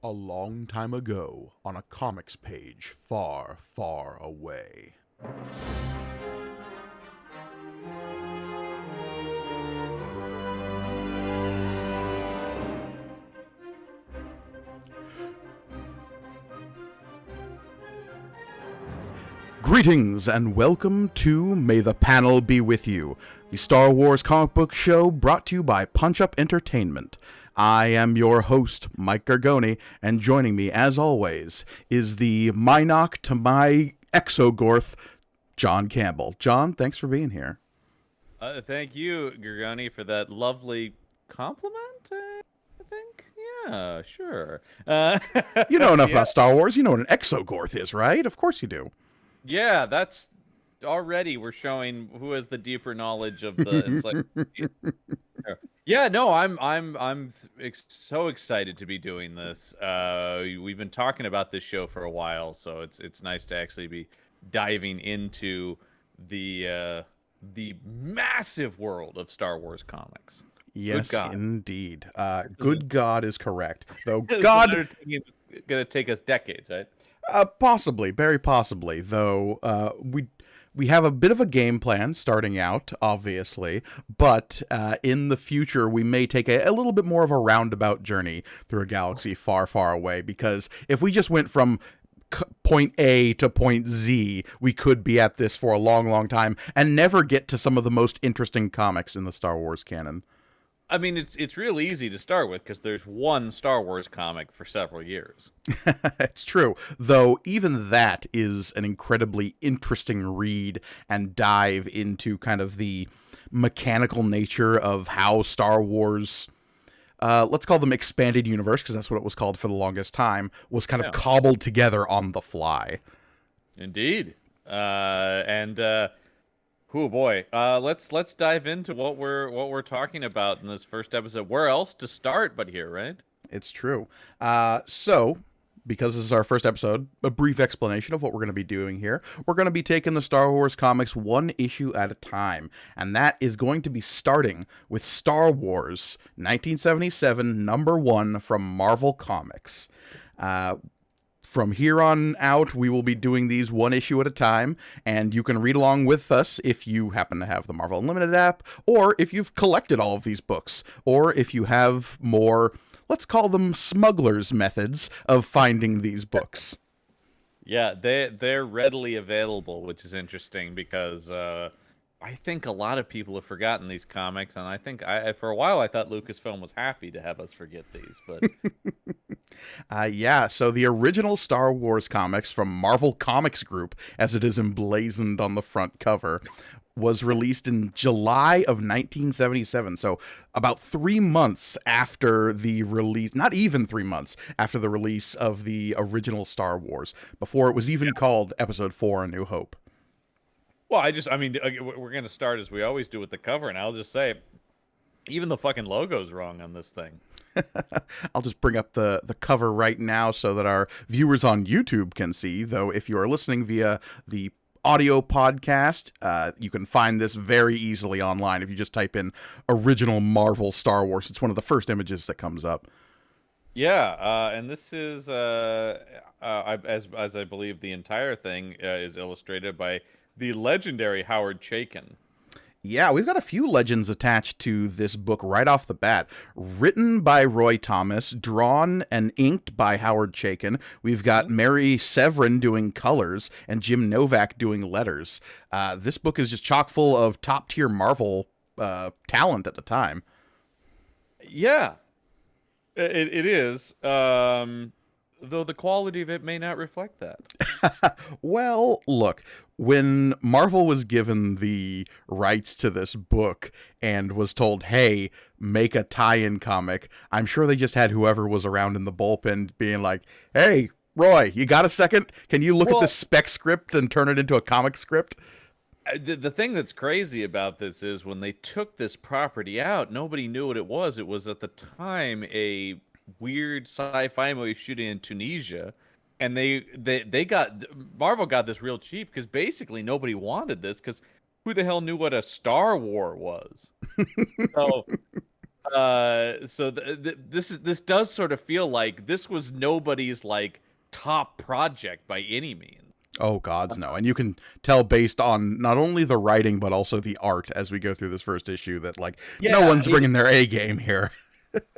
A long time ago, on a comics page far, far away. Greetings and welcome to May the Panel Be With You, the Star Wars comic book show brought to you by Punch Up Entertainment. I am your host, Mike Gargoni, and joining me, as always, is the Mynock to my Exogorth, John Campbell. John, thanks for being here. Thank you, Gargoni, for that lovely compliment. I think, yeah, sure. You know enough Yeah, about Star Wars. You know what an Exogorth is, right? Of course you do. yeah. That's already we're showing who has the deeper knowledge of the encyclopedia. Yeah, no, I'm so excited to be doing this. We've been talking about this show for a while, so it's nice to actually be diving into the massive world of Star Wars comics. Good Yes, God. indeed. This is a Good God is correct. Though This is an God, undertaking that's gonna take us decades, right? possibly, very possibly. Though we have a bit of a game plan starting out, obviously, but in the future we may take a little bit more of a roundabout journey through a galaxy far, far away. Because if we just went from point A to point Z, we could be at this for a long, long time and never get to some of the most interesting comics in the Star Wars canon. I mean, it's real easy to start with because there's one Star Wars comic for several years. It's true, though even that is an incredibly interesting read and dive into kind of the mechanical nature of how Star Wars, let's call them expanded universe, because that's what it was called for the longest time, was kind of Yeah, cobbled together on the fly. indeed. And oh boy, let's dive into what we're talking about in this first episode. Where else to start but here, right? It's true. So, because this is our first episode, a brief explanation of what we're going to be doing here. We're going to be taking the Star Wars comics one issue at a time, and that is going to be starting with Star Wars 1977 #1 from Marvel Comics. Uh, from here on out, we will be doing these one issue at a time, and you can read along with us if you happen to have the Marvel Unlimited app, or if you've collected all of these books, or if you have more, let's call them smugglers' methods of finding these books. Yeah, they're readily available, which is interesting because I think a lot of people have forgotten these comics, and I think for a while I thought Lucasfilm was happy to have us forget these, but Yeah, so the original Star Wars comics from Marvel Comics Group, as it is emblazoned on the front cover, was released in July of 1977. So about 3 months after the release, not even 3 months after the release of the original Star Wars, before it was even called Episode 4 A New Hope. well, I mean, we're gonna start as we always do with the cover, and I'll just say, even the fucking logo's wrong on this thing. I'll just bring up the cover right now so that our viewers on YouTube can see, though if you are listening via the audio podcast, you can find this very easily online if you just type in original Marvel Star Wars. It's one of the first images that comes up. Yeah, and this is as I believe the entire thing is illustrated by the legendary Howard Chaykin. Yeah, we've got a few legends attached to this book right off the bat. Written by Roy Thomas, drawn and inked by Howard Chaykin. We've got Mary Severin doing colors and Jim Novak doing letters. This book is just chock full of top tier Marvel talent at the time. Yeah, it is. Though the quality of it may not reflect that. Well, look, when Marvel was given the rights to this book and was told, hey, make a tie-in comic, I'm sure they just had whoever was around in the bullpen being like, hey, Roy, you got a second? Can you look at Well, this spec script and turn it into a comic script? the thing that's crazy about this is when they took this property out, nobody knew what it was. It was at the time a weird sci-fi movie shooting in Tunisia, and they got Marvel got this real cheap because basically nobody wanted this because who the hell knew what a Star War was? So This does sort of feel like this was nobody's like top project by any means. Oh, gods, no. And you can tell based on not only the writing, but also the art as we go through this first issue that, like, no Yeah, one's bringing their A game here.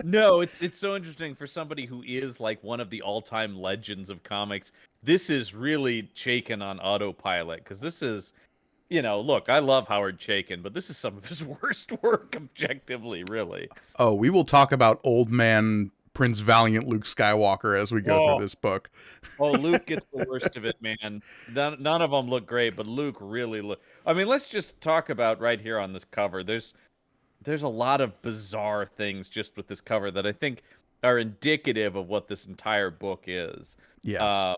no, it's so interesting for somebody who is like one of the all-time legends of comics. This is really Chaykin on autopilot because this is, look, I love Howard Chaykin, but this is some of his worst work objectively, really. Oh, we will talk about old man Prince Valiant Luke Skywalker as we go through this book. Oh, Luke gets the worst of it, man. None of them look great, but Luke really look. I mean, let's just talk about right here on this cover. There's a lot of bizarre things just with this cover that I think are indicative of what this entire book is. Yes.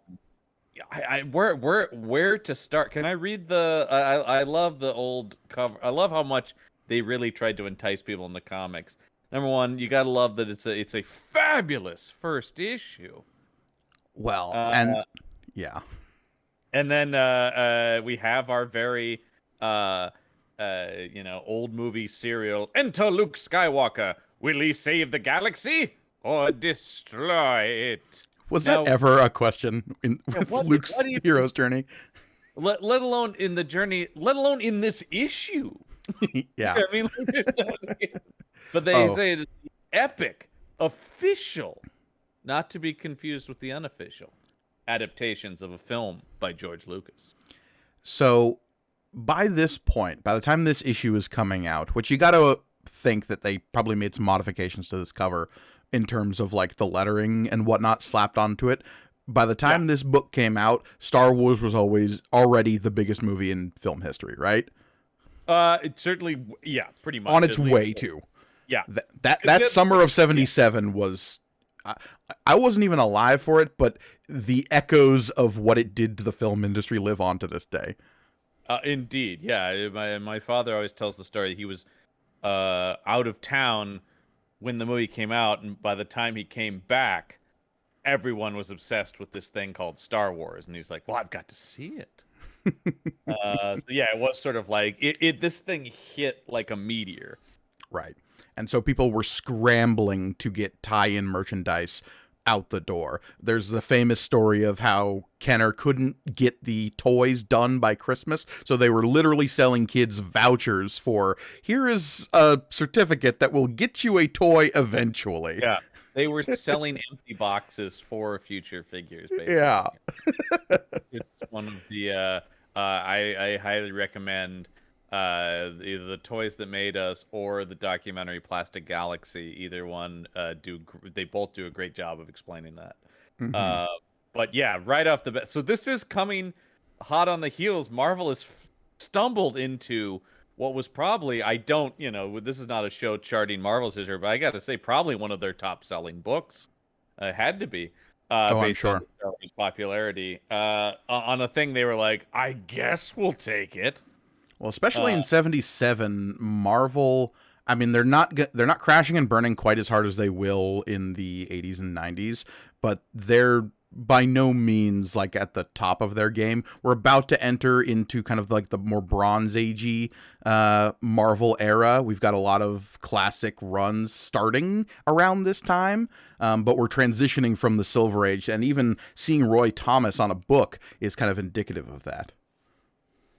Where to start? Can I read the? I love the old cover. I love how much they really tried to entice people in the comics. Number one, you gotta love that it's a fabulous first issue. Well, and yeah. And then we have our very old movie serial. Enter Luke Skywalker. Will he save the galaxy or destroy it? Was that ever a question with Luke's hero's journey? Let alone in the journey, let alone in this issue. Yeah. I mean, but they say it is the epic, official, not to be confused with the unofficial, adaptations of a film by George Lucas. So by this point, by the time this issue is coming out, which you got to think that they probably made some modifications to this cover in terms of like the lettering and whatnot slapped onto it. By the time this book came out, Star Wars was already the biggest movie in film history, right? It certainly, pretty much on its way to. Yeah, that summer of '77 was. I wasn't even alive for it, but the echoes of what it did to the film industry live on to this day. Indeed, yeah. My father always tells the story. He was out of town when the movie came out, and by the time he came back, everyone was obsessed with this thing called Star Wars, and he's like, "Well, I've got to see it." So yeah, it was sort of like this thing hit like a meteor, right? And so people were scrambling to get tie-in merchandise out the door. There's the famous story of how Kenner couldn't get the toys done by Christmas, so they were literally selling kids vouchers for, here is a certificate that will get you a toy eventually. Yeah, they were selling empty boxes for future figures, basically. Yeah. It's one of the I highly recommend either the Toys That Made Us or the documentary Plastic Galaxy. Either one they both do a great job of explaining that. Mm-hmm. But yeah, right off the bat, so this is coming hot on the heels. Marvel has stumbled into what was probably, this is not a show charting Marvel's history, but I got to say probably one of their top selling books. Had to be. I'm sure. On Star Wars popularity, on a thing they were like, I guess we'll take it. Well, especially in '77, Marvel. I mean, they're not crashing and burning quite as hard as they will in the '80s and '90s, but they're by no means like at the top of their game. We're about to enter into kind of like the more Bronze Agey Marvel era. We've got a lot of classic runs starting around this time, but we're transitioning from the Silver Age, and even seeing Roy Thomas on a book is kind of indicative of that.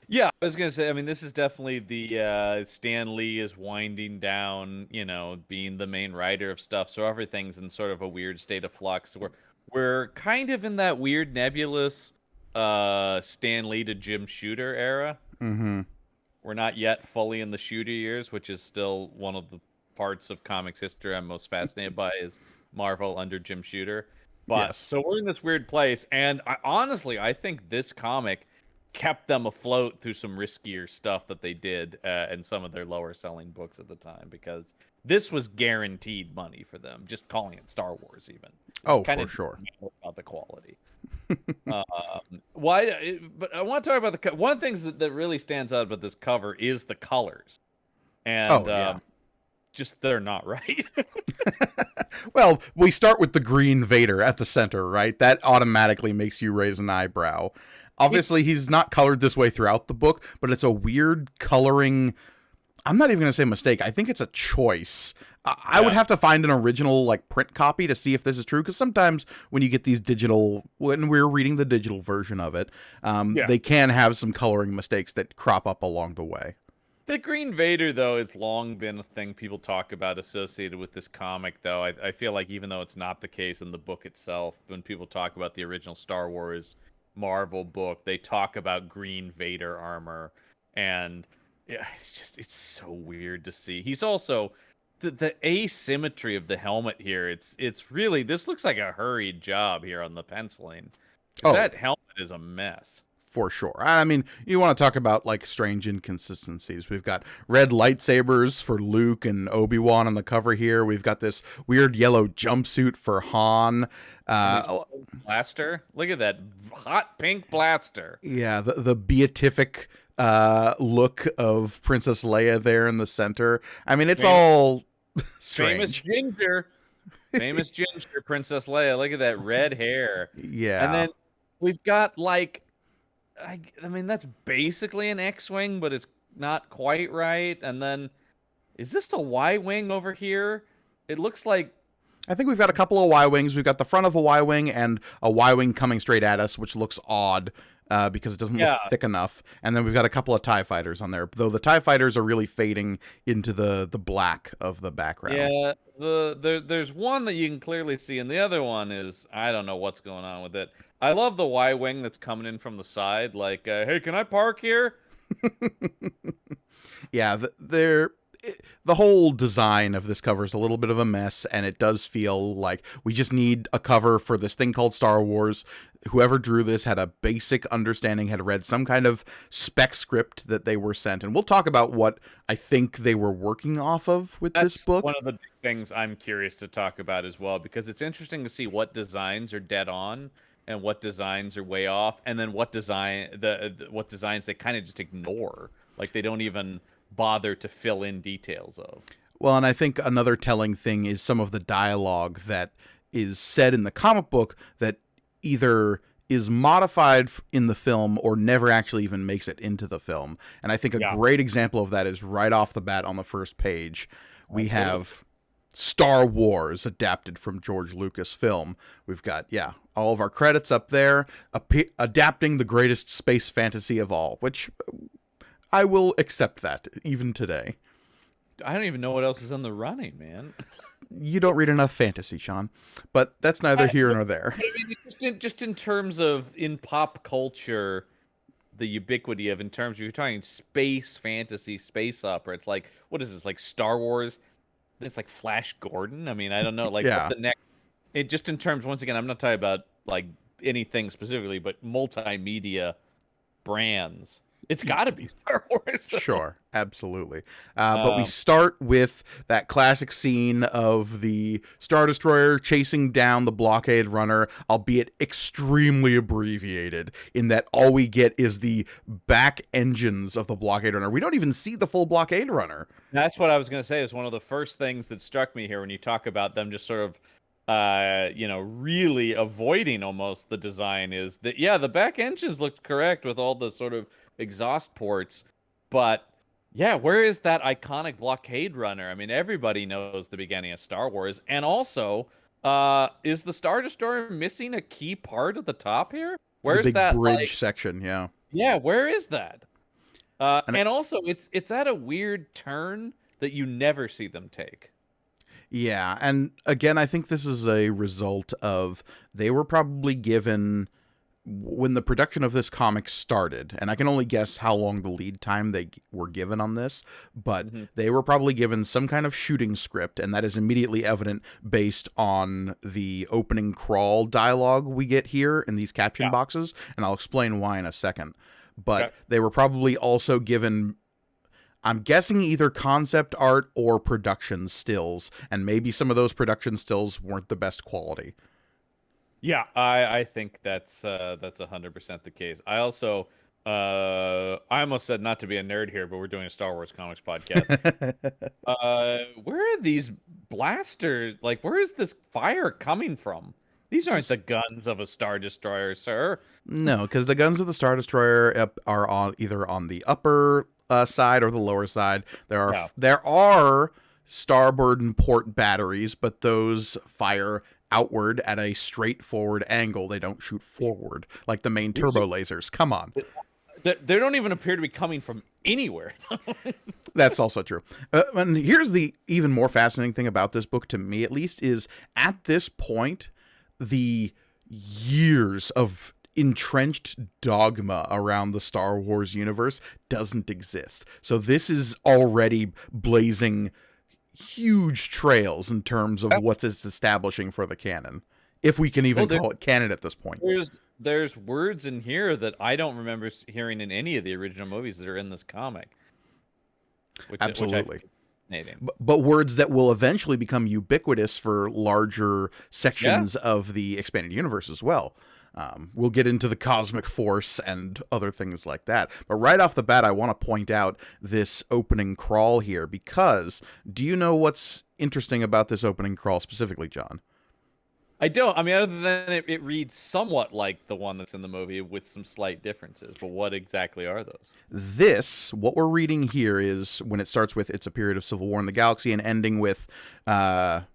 Yeah, I was going to say, I mean, this is definitely the Stan Lee is winding down, being the main writer of stuff, so everything's in sort of a weird state of flux. We're kind of in that weird nebulous Stan Lee to Jim Shooter era. Mm-hmm. We're not yet fully in the Shooter years, which is still one of the parts of comics history I'm most fascinated by is Marvel under Jim Shooter. But yes. So we're in this weird place, and I think this comic kept them afloat through some riskier stuff that they did in some of their lower selling books at the time, because this was guaranteed money for them, just calling it Star Wars even. For sure. About the quality. But I want to talk about one of the things that really stands out about this cover is the colors. And just they're not right. Well, we start with the green Vader at the center, right? That automatically makes you raise an eyebrow. Obviously, he's not colored this way throughout the book, but it's a weird coloring. I'm not even going to say mistake. I think it's a choice I would have to find an original like print copy to see if this is true, because sometimes when you get these digital, when we're reading the digital version of it, they can have some coloring mistakes that crop up along the way. The Green Vader, though, has long been a thing people talk about associated with this comic, though. I feel like even though it's not the case in the book itself, when people talk about the original Star Wars Marvel book, they talk about Green Vader armor. And yeah, it's so weird to see. He's also the asymmetry of the helmet here. It's really, this looks like a hurried job here on the penciling. That helmet is a mess. For sure. I mean, you want to talk about like strange inconsistencies. We've got red lightsabers for Luke and Obi-Wan on the cover here. We've got this weird yellow jumpsuit for Han. Blaster. Look at that hot pink blaster. Yeah, the beatific look of Princess Leia there in the center. I mean, it's all strange. Famous ginger Princess Leia. Look at that red hair. Yeah. And then we've got like, I mean, that's basically an X-Wing, but it's not quite right. And then, is this a Y-Wing over here? It looks like... I think we've got a couple of Y-Wings. We've got the front of a Y-Wing and a Y-Wing coming straight at us, which looks odd because it doesn't look thick enough. And then we've got a couple of TIE fighters on there, though the TIE fighters are really fading into the black of the background. Yeah, there's one that you can clearly see, and the other one is, I don't know what's going on with it. I love the Y-Wing that's coming in from the side, like, hey, can I park here? Yeah, the whole design of this cover is a little bit of a mess, and it does feel like we just need a cover for this thing called Star Wars. Whoever drew this had a basic understanding, had read some kind of spec script that they were sent, and we'll talk about what I think they were working off of with this book. One of the big things I'm curious to talk about as well, because it's interesting to see what designs are dead on and what designs are way off, and then what designs they kind of just ignore, like they don't even bother to fill in details of. Well, and I think another telling thing is some of the dialogue that is said in the comic book that either is modified in the film or never actually even makes it into the film. And I think a great example of that is right off the bat on the first page. We have Star Wars adapted from George Lucas film. We've got, all of our credits up there, adapting the greatest space fantasy of all, which I will accept that even today. I don't even know what else is in the running, man. You don't read enough fantasy, Sean, but that's neither here nor there. I mean, just in terms of in pop culture, the ubiquity of, in terms of, you're talking space fantasy, space opera. It's like, what is this, like Star Wars? It's like Flash Gordon. I mean, I don't know, like what the next. It just in terms, once again, I'm not talking about like anything specifically, but multimedia brands. It's got to be Star Wars. Sure, absolutely. But we start with that classic scene of the Star Destroyer chasing down the blockade runner, albeit extremely abbreviated, in that all we get is the back engines of the blockade runner. We don't even see the full blockade runner. That's what I was going to say. Is one of the first things that struck me here when you talk about them just sort of really avoiding almost the design, is that, the back engines looked correct with all the sort of exhaust ports, but where is that iconic blockade runner? I mean, everybody knows the beginning of Star Wars, and also, is the Star Destroyer missing a key part at the top here? Where's that bridge section? Yeah, where is that? And also, it's at a weird turn that you never see them take. Yeah, and again, I think this is a result of they were probably given, when the production of this comic started, and I can only guess how long the lead time they were given on this, but they were probably given some kind of shooting script, and that is immediately evident based on the opening crawl dialogue we get here in these caption boxes, and I'll explain why in a second. But they were probably also given, I'm guessing, either concept art or production stills, and maybe some of those production stills weren't the best quality. Yeah, I think that's 100% the case. I also, I almost said not to be a nerd here, but we're doing a Star Wars comics podcast. Where are these blasters? Like, where is this fire coming from? These aren't the guns of a Star Destroyer, sir. No, because the guns of the Star Destroyer are either on the upper side or the lower side. There are starboard and port batteries, but those fire outward at a straightforward angle. They don't shoot forward like the main turbo lasers. Come on. They don't even appear to be coming from anywhere. That's also true. And here's the even more fascinating thing about this book, to me at least, is at this point, the years of entrenched dogma around the Star Wars universe doesn't exist. So this is already blazing huge trails in terms of what it's establishing for the canon, if we can even call it canon at this point. There's words in here that I don't remember hearing in any of the original movies that are in this comic. Absolutely. But words that will eventually become ubiquitous for larger sections of the expanded universe as well. We'll get into the cosmic force and other things like that. But right off the bat, I want to point out this opening crawl here, because do you know what's interesting about this opening crawl specifically, John? I don't. I mean, other than it reads somewhat like the one that's in the movie with some slight differences. But what exactly are those? What we're reading here is when it starts with "It's a period of civil war in the galaxy" and ending with "and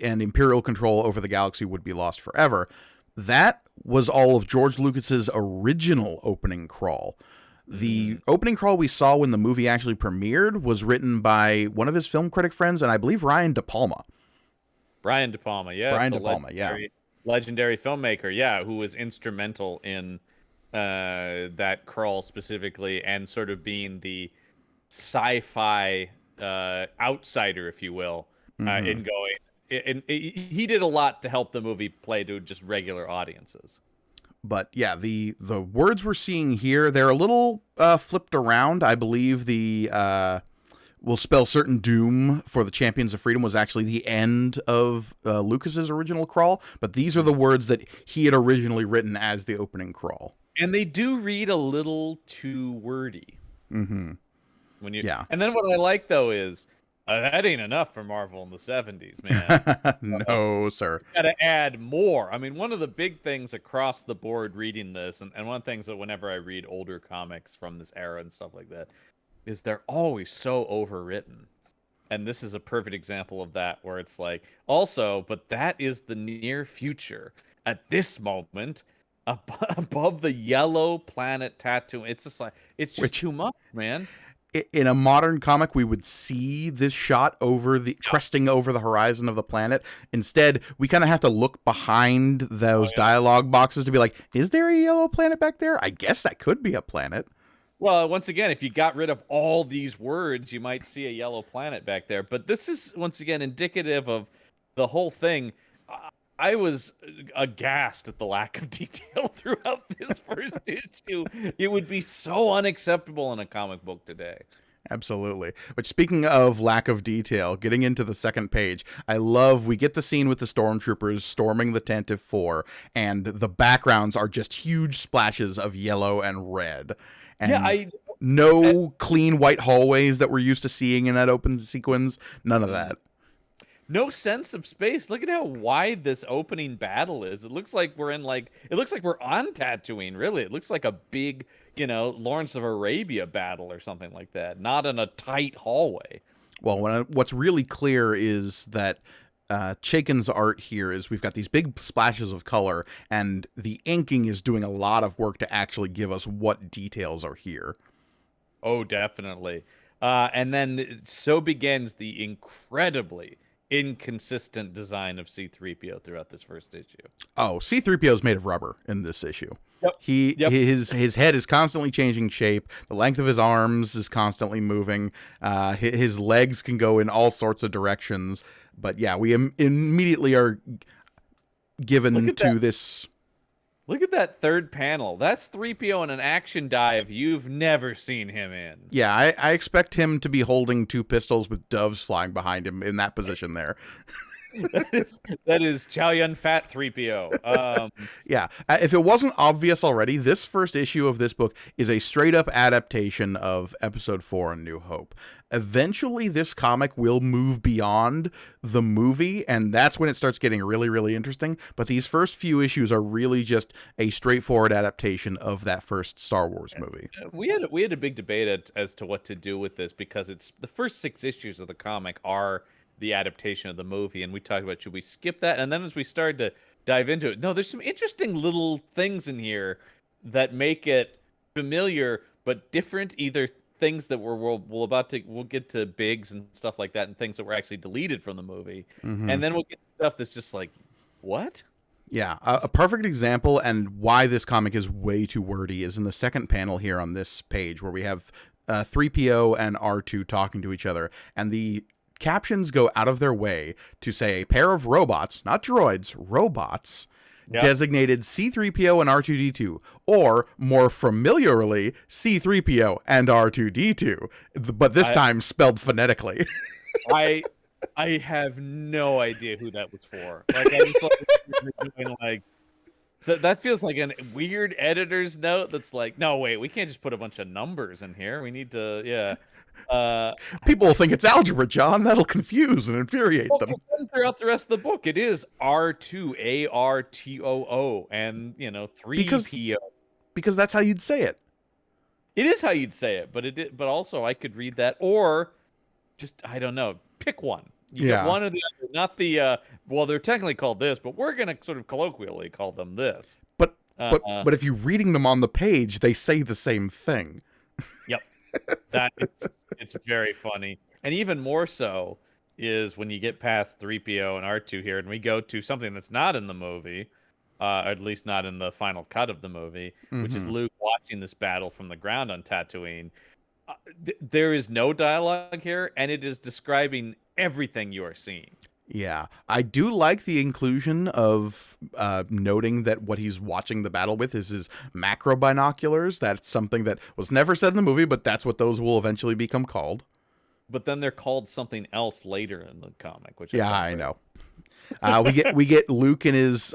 Imperial control over the galaxy would be lost forever." That was all of George Lucas's original opening crawl. The opening crawl we saw when the movie actually premiered was written by one of his film critic friends, and I believe Brian De Palma. Brian De Palma, yes. Brian De Palma, legendary filmmaker, who was instrumental in that crawl specifically, and sort of being the sci-fi outsider, if you will, in going. And he did a lot to help the movie play to just regular audiences. But yeah, the words we're seeing here, they're a little flipped around. I believe the will spell certain doom for the Champions of Freedom was actually the end of Lucas's original crawl, but these are the words that he had originally written as the opening crawl. And they do read a little too wordy. Mm-hmm. And then what I like though is that ain't enough for Marvel in the 70s, man. No, sir. Got to add more. I mean, one of the big things across the board reading this, and one of the things that whenever I read older comics from this era and stuff like that, is they're always so overwritten. And this is a perfect example of that, where it's like, also, but that is the near future. At this moment, above the yellow planet Tatooine, it's just like, it's just too much, man. In a modern comic, we would see this shot over cresting over the horizon of the planet. Instead, we kind of have to look behind those dialogue boxes to be like, is there a yellow planet back there? I guess that could be a planet. Well, once again, if you got rid of all these words, you might see a yellow planet back there. But this is, once again, indicative of the whole thing. I was aghast at the lack of detail throughout this first issue. It would be so unacceptable in a comic book today. Absolutely. Which, speaking of lack of detail, getting into the second page, we get the scene with the stormtroopers storming the Tantive 4, and the backgrounds are just huge splashes of yellow and red. And clean white hallways that we're used to seeing in that open sequence. None of that. No sense of space. Look at how wide this opening battle is. It looks like we're on Tatooine, really. It looks like a big, Lawrence of Arabia battle or something like that, not in a tight hallway. Well, what's really clear is that Chaykin's art here is we've got these big splashes of color, and the inking is doing a lot of work to actually give us what details are here. Oh, definitely. And then so begins the incredibly inconsistent design of C-3PO throughout this first issue. Oh, C-3PO is made of rubber in this issue. Yep. His head is constantly changing shape. The length of his arms is constantly moving. His legs can go in all sorts of directions. But yeah, we immediately are given to this. Look at that third panel. That's 3PO in an action dive you've never seen him in. Yeah, I expect him to be holding two pistols with doves flying behind him in that position there. that is Chow Yun Fat 3PO. Yeah, if it wasn't obvious already, this first issue of this book is a straight up adaptation of Episode 4 in New Hope. Eventually, this comic will move beyond the movie, and that's when it starts getting really, really interesting. But these first few issues are really just a straightforward adaptation of that first Star Wars movie. We had a big debate as to what to do with this, because it's the first 6 issues of the comic are the adaptation of the movie, and we talked about, should we skip that? And then as we started to dive into it, no, there's some interesting little things in here that make it familiar but different, either things that we'll get to Biggs and stuff like that, and things that were actually deleted from the movie. And then we'll get stuff that's just like, what? Yeah, a perfect example, and why this comic is way too wordy, is in the second panel here on this page, where we have 3PO and R2 talking to each other, and the captions go out of their way to say a pair of robots, not droids, robots, designated C-3PO and R2-D2, or more familiarly, C-3PO and R2-D2, but this time spelled phonetically. I have no idea who that was for. Like, I just doing like, so that feels like a weird editor's note that's like, no, wait, we can't just put a bunch of numbers in here. We need to, People will think it's algebra, John. That'll confuse and infuriate them. Throughout the rest of the book, it is R2, ARTOO, and 3PO. Because that's how you'd say it. It is how you'd say it, but also I could read that, or just, I don't know, pick one. You get one or the other, not the well, they're technically called this, but we're gonna sort of colloquially call them this. But if you're reading them on the page, they say the same thing. Yep. It's very funny. And even more so is when you get past 3PO and R2 here, and we go to something that's not in the movie, at least not in the final cut of the movie, which is Luke watching this battle from the ground on Tatooine. There is no dialogue here, and it is describing everything you are seeing. Yeah, I do like the inclusion of noting that what he's watching the battle with is his macro binoculars. That's something that was never said in the movie, but that's what those will eventually become called. But then they're called something else later in the comic, which I know. We get Luke in his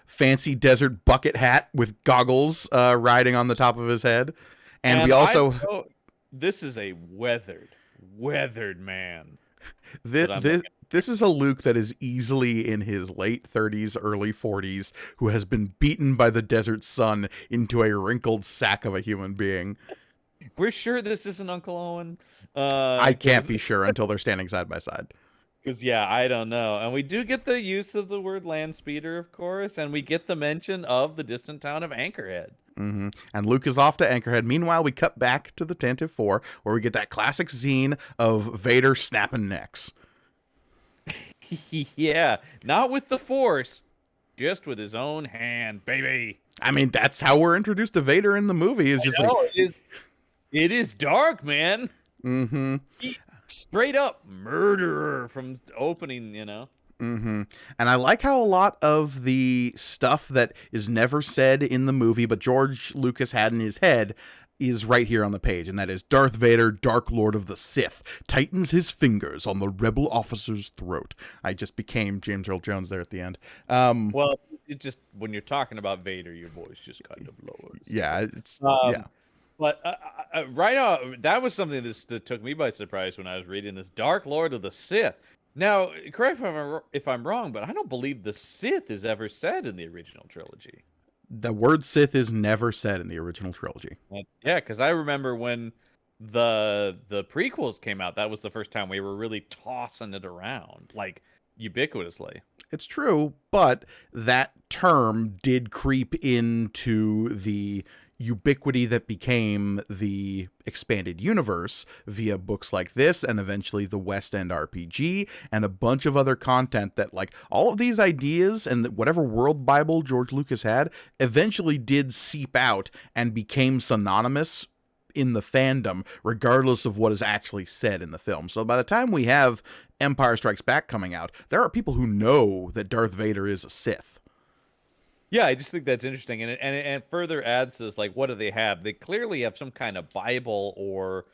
fancy desert bucket hat with goggles riding on the top of his head, and we also this is a weathered man. This is a Luke that is easily in his late 30s, early 40s, who has been beaten by the desert sun into a wrinkled sack of a human being. We're sure this isn't Uncle Owen. I can't be sure until they're standing side by side. Because, I don't know. And we do get the use of the word land speeder, of course, and we get the mention of the distant town of Anchorhead. And Luke is off to Anchorhead. Meanwhile, we cut back to the Tantive 4, where we get that classic scene of Vader snapping necks. Yeah, not with the Force, just with his own hand, baby. I mean, that's how we're introduced to Vader in the movie. Is just it is dark, man. Straight up murderer from opening, And I like how a lot of the stuff that is never said in the movie, but George Lucas had in his head, is right here on the page, and that is Darth Vader, Dark Lord of the Sith, tightens his fingers on the rebel officer's throat. I just became James Earl Jones there at the end. Well, it just, when you're talking about Vader, your voice just kind of lowers. Yeah, it's But right off, that was something that took me by surprise when I was reading this. Dark Lord of the Sith. Now, correct me if I'm wrong, but I don't believe the Sith is ever said in the original trilogy. The word Sith is never said in the original trilogy. Yeah, because I remember when the prequels came out, that was the first time we were really tossing it around, like, ubiquitously. It's true, but that term did creep into the ubiquity that became the expanded universe via books like this, and eventually the West End RPG and a bunch of other content that, like, all of these ideas and whatever world Bible George Lucas had eventually did seep out and became synonymous in the fandom, regardless of what is actually said in the film. So by the time we have Empire Strikes Back coming out, there are people who know that Darth Vader is a Sith. Yeah, I just think that's interesting, and it further adds to this, like, what do they have? They clearly have some kind of Bible or,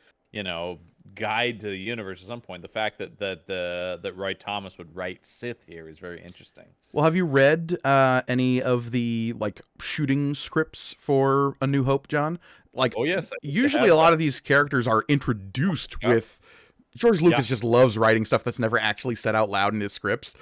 guide to the universe at some point. The fact that Roy Thomas would write Sith here is very interesting. Well, have you read any of the like shooting scripts for A New Hope, John? Like, Oh yes, I used to usually have a lot that. of these characters are introduced Yep. with. George Lucas Yeah. just loves writing stuff that's never actually said out loud in his scripts.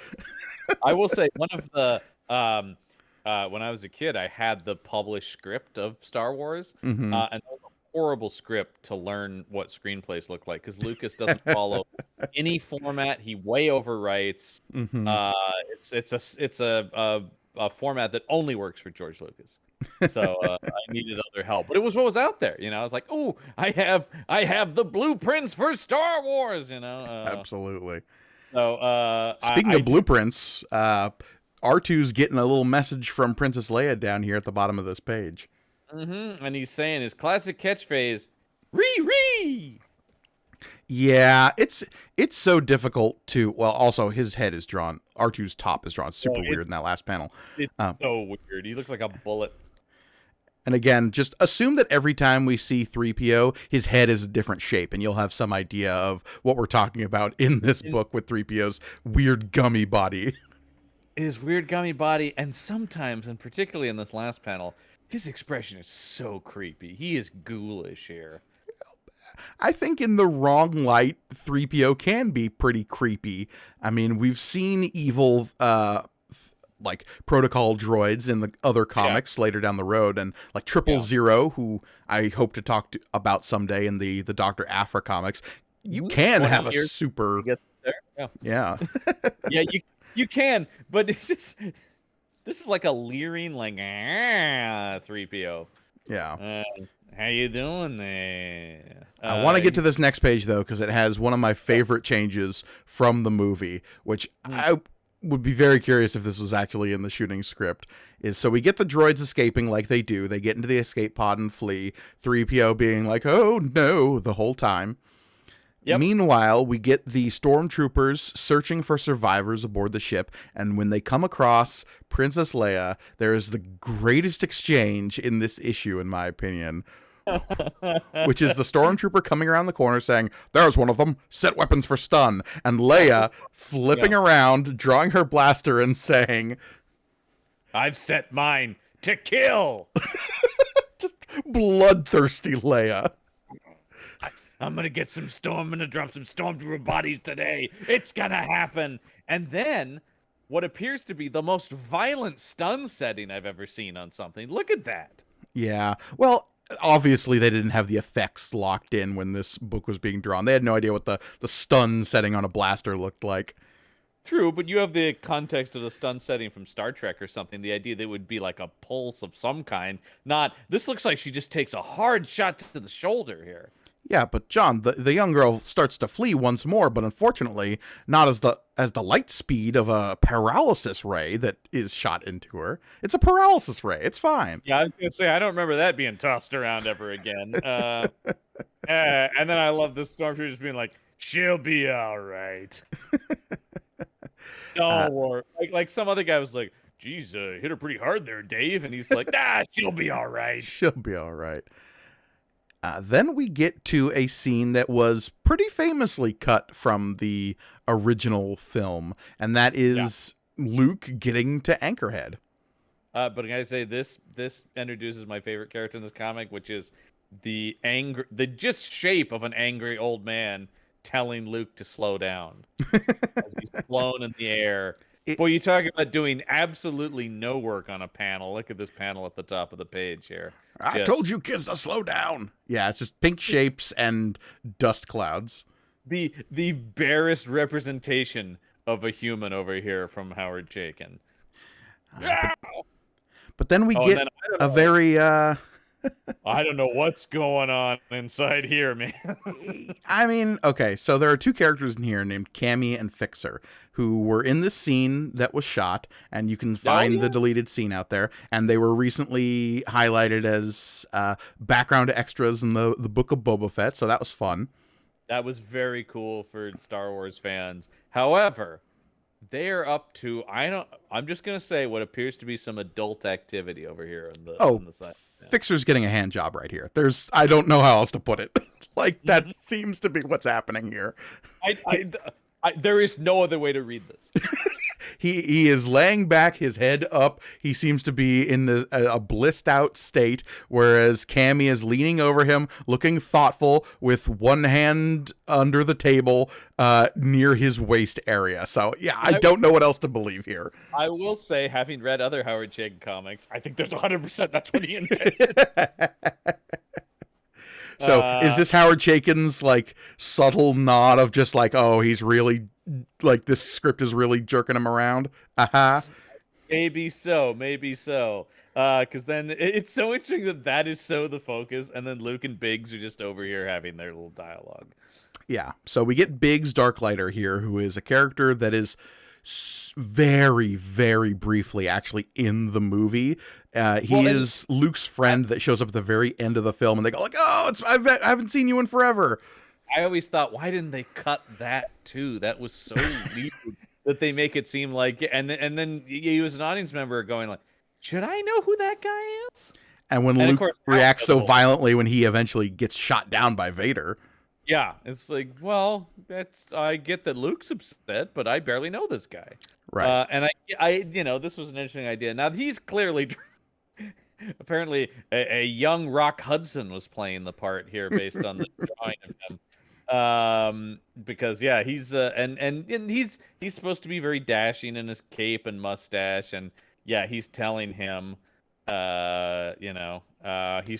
I will say one of the when I was a kid, I had the published script of Star Wars, Hmm. and that was a horrible script to learn what screenplays look like because Lucas doesn't follow any format. He way overwrites. Hmm. It's a format that only works for George Lucas. So I needed other help, but it was what was out there. I was like, oh, I have the blueprints for Star Wars. Absolutely. So Speaking of blueprints, R2's getting a little message from Princess Leia down here at the bottom of this page. And he's saying his classic catchphrase, "Ree." Yeah, it's so difficult to. Well, also his head is drawn. R2's top is drawn super weird in that last panel. It's so weird. He looks like a bullet. And again, just assume that every time we see 3PO, his head is a different shape, and you'll have some idea of what we're talking about in this book with 3PO's weird gummy body. His weird gummy body, and sometimes, and particularly in this last panel, his expression is so creepy. He is ghoulish here. I think in the wrong light, 3PO can be pretty creepy. I mean, we've seen evil like protocol droids in the other comics later down the road, and like Triple Zero, who I hope to talk about someday in the Dr. Aphra comics. You can have a super Get there. yeah. Yeah, you can, but it's just this is like a leering, like 3PO. Yeah. How you doing there? I want to get to this next page though, because it has one of my favorite changes from the movie, which I would be very curious if this was actually in the shooting script. Is so we get the droids escaping like they do. They get into the escape pod and flee. 3PO being like, "Oh no," the whole time. Yep. Meanwhile, we get the stormtroopers searching for survivors aboard the ship, and when they come across Princess Leia, there is the greatest exchange in this issue, in my opinion, which is the stormtrooper coming around the corner saying, "There's one of them, set weapons for stun," and Leia flipping around, drawing her blaster and saying, "I've set mine to kill." just bloodthirsty Leia. I'm gonna get some I'm gonna drop some stormtrooper bodies today. It's gonna happen. And then what appears to be the most violent stun setting I've ever seen on something. Look at that. Yeah. Well, obviously they didn't have the effects locked in when this book was being drawn. They had no idea what the stun setting on a blaster looked like. True, but you have the context of the stun setting from Star Trek or something. The idea that it would be like a pulse of some kind. Not, this looks like she just takes a hard shot to the shoulder here. Yeah, but John, the young girl starts to flee once more, but unfortunately, not as the light speed of a paralysis ray that is shot into her. It's a paralysis ray. It's fine. Yeah, I was gonna say I don't remember that being tossed around ever again. And then I love this stormtrooper just being like, "She'll be all right." Don't worry. Like some other guy was like, "Geez, hit her pretty hard there, Dave," and he's like, "Nah, she'll be all right." She'll be all right. Then we get to a scene that was pretty famously cut from the original film, and that is Luke getting to Anchorhead. But I gotta say, this introduces my favorite character in this comic, which is the just shape of an angry old man telling Luke to slow down as he's flown in the air. Boy, you talk about doing absolutely no work on a panel. Look at this panel at the top of the page here. I told you kids to slow down. Yeah, it's just pink shapes and dust clouds. The barest representation of a human over here from Howard Chaykin. But then we get a very I don't know what's going on inside here, man. I mean, okay, so there are two characters in here named Cammy and Fixer who were in this scene that was shot, and you can find the deleted scene out there, and they were recently highlighted as background extras in the Book of Boba Fett, so that was fun. That was very cool for Star Wars fans. However, they're up to I'm just gonna say what appears to be some adult activity over here Oh, on the side. Yeah. Fixer's getting a hand job right here. I don't know how else to put it. Like, that Mhm. seems to be what's happening here. I, I, there is no other way to read this. He is laying back, his head up. He seems to be in a blissed out state, whereas Cammy is leaning over him, looking thoughtful, with one hand under the table, near his waist area. So yeah, I don't know what else to believe here. I will say, having read other Howard Chaykin comics, I think there's 100% that's what he intended. So is this Howard Chaykin's like subtle nod of just like, oh, he's really like, this script is really jerking him around? Aha. Maybe so, maybe so. Because then it's so interesting that is so the focus, and then Luke and Biggs are just over here having their little dialogue. Yeah. So we get Biggs Darklighter here, who is a character that is very, very briefly actually in the movie. He is Luke's friend that shows up at the very end of the film, and they go like, "Oh, I haven't seen you in forever." I always thought, why didn't they cut that too? That was so weird that they make it seem like, and then you as an audience member going like, should I know who that guy is? And when Luke reacts so violently when he eventually gets shot down by Vader. Yeah, it's like, well, I get that Luke's upset, but I barely know this guy. Right. And I this was an interesting idea. Now he's clearly, apparently, a young Rock Hudson was playing the part here based on the drawing of him. Because yeah, he's and he's supposed to be very dashing in his cape and mustache, and yeah, he's telling him, he's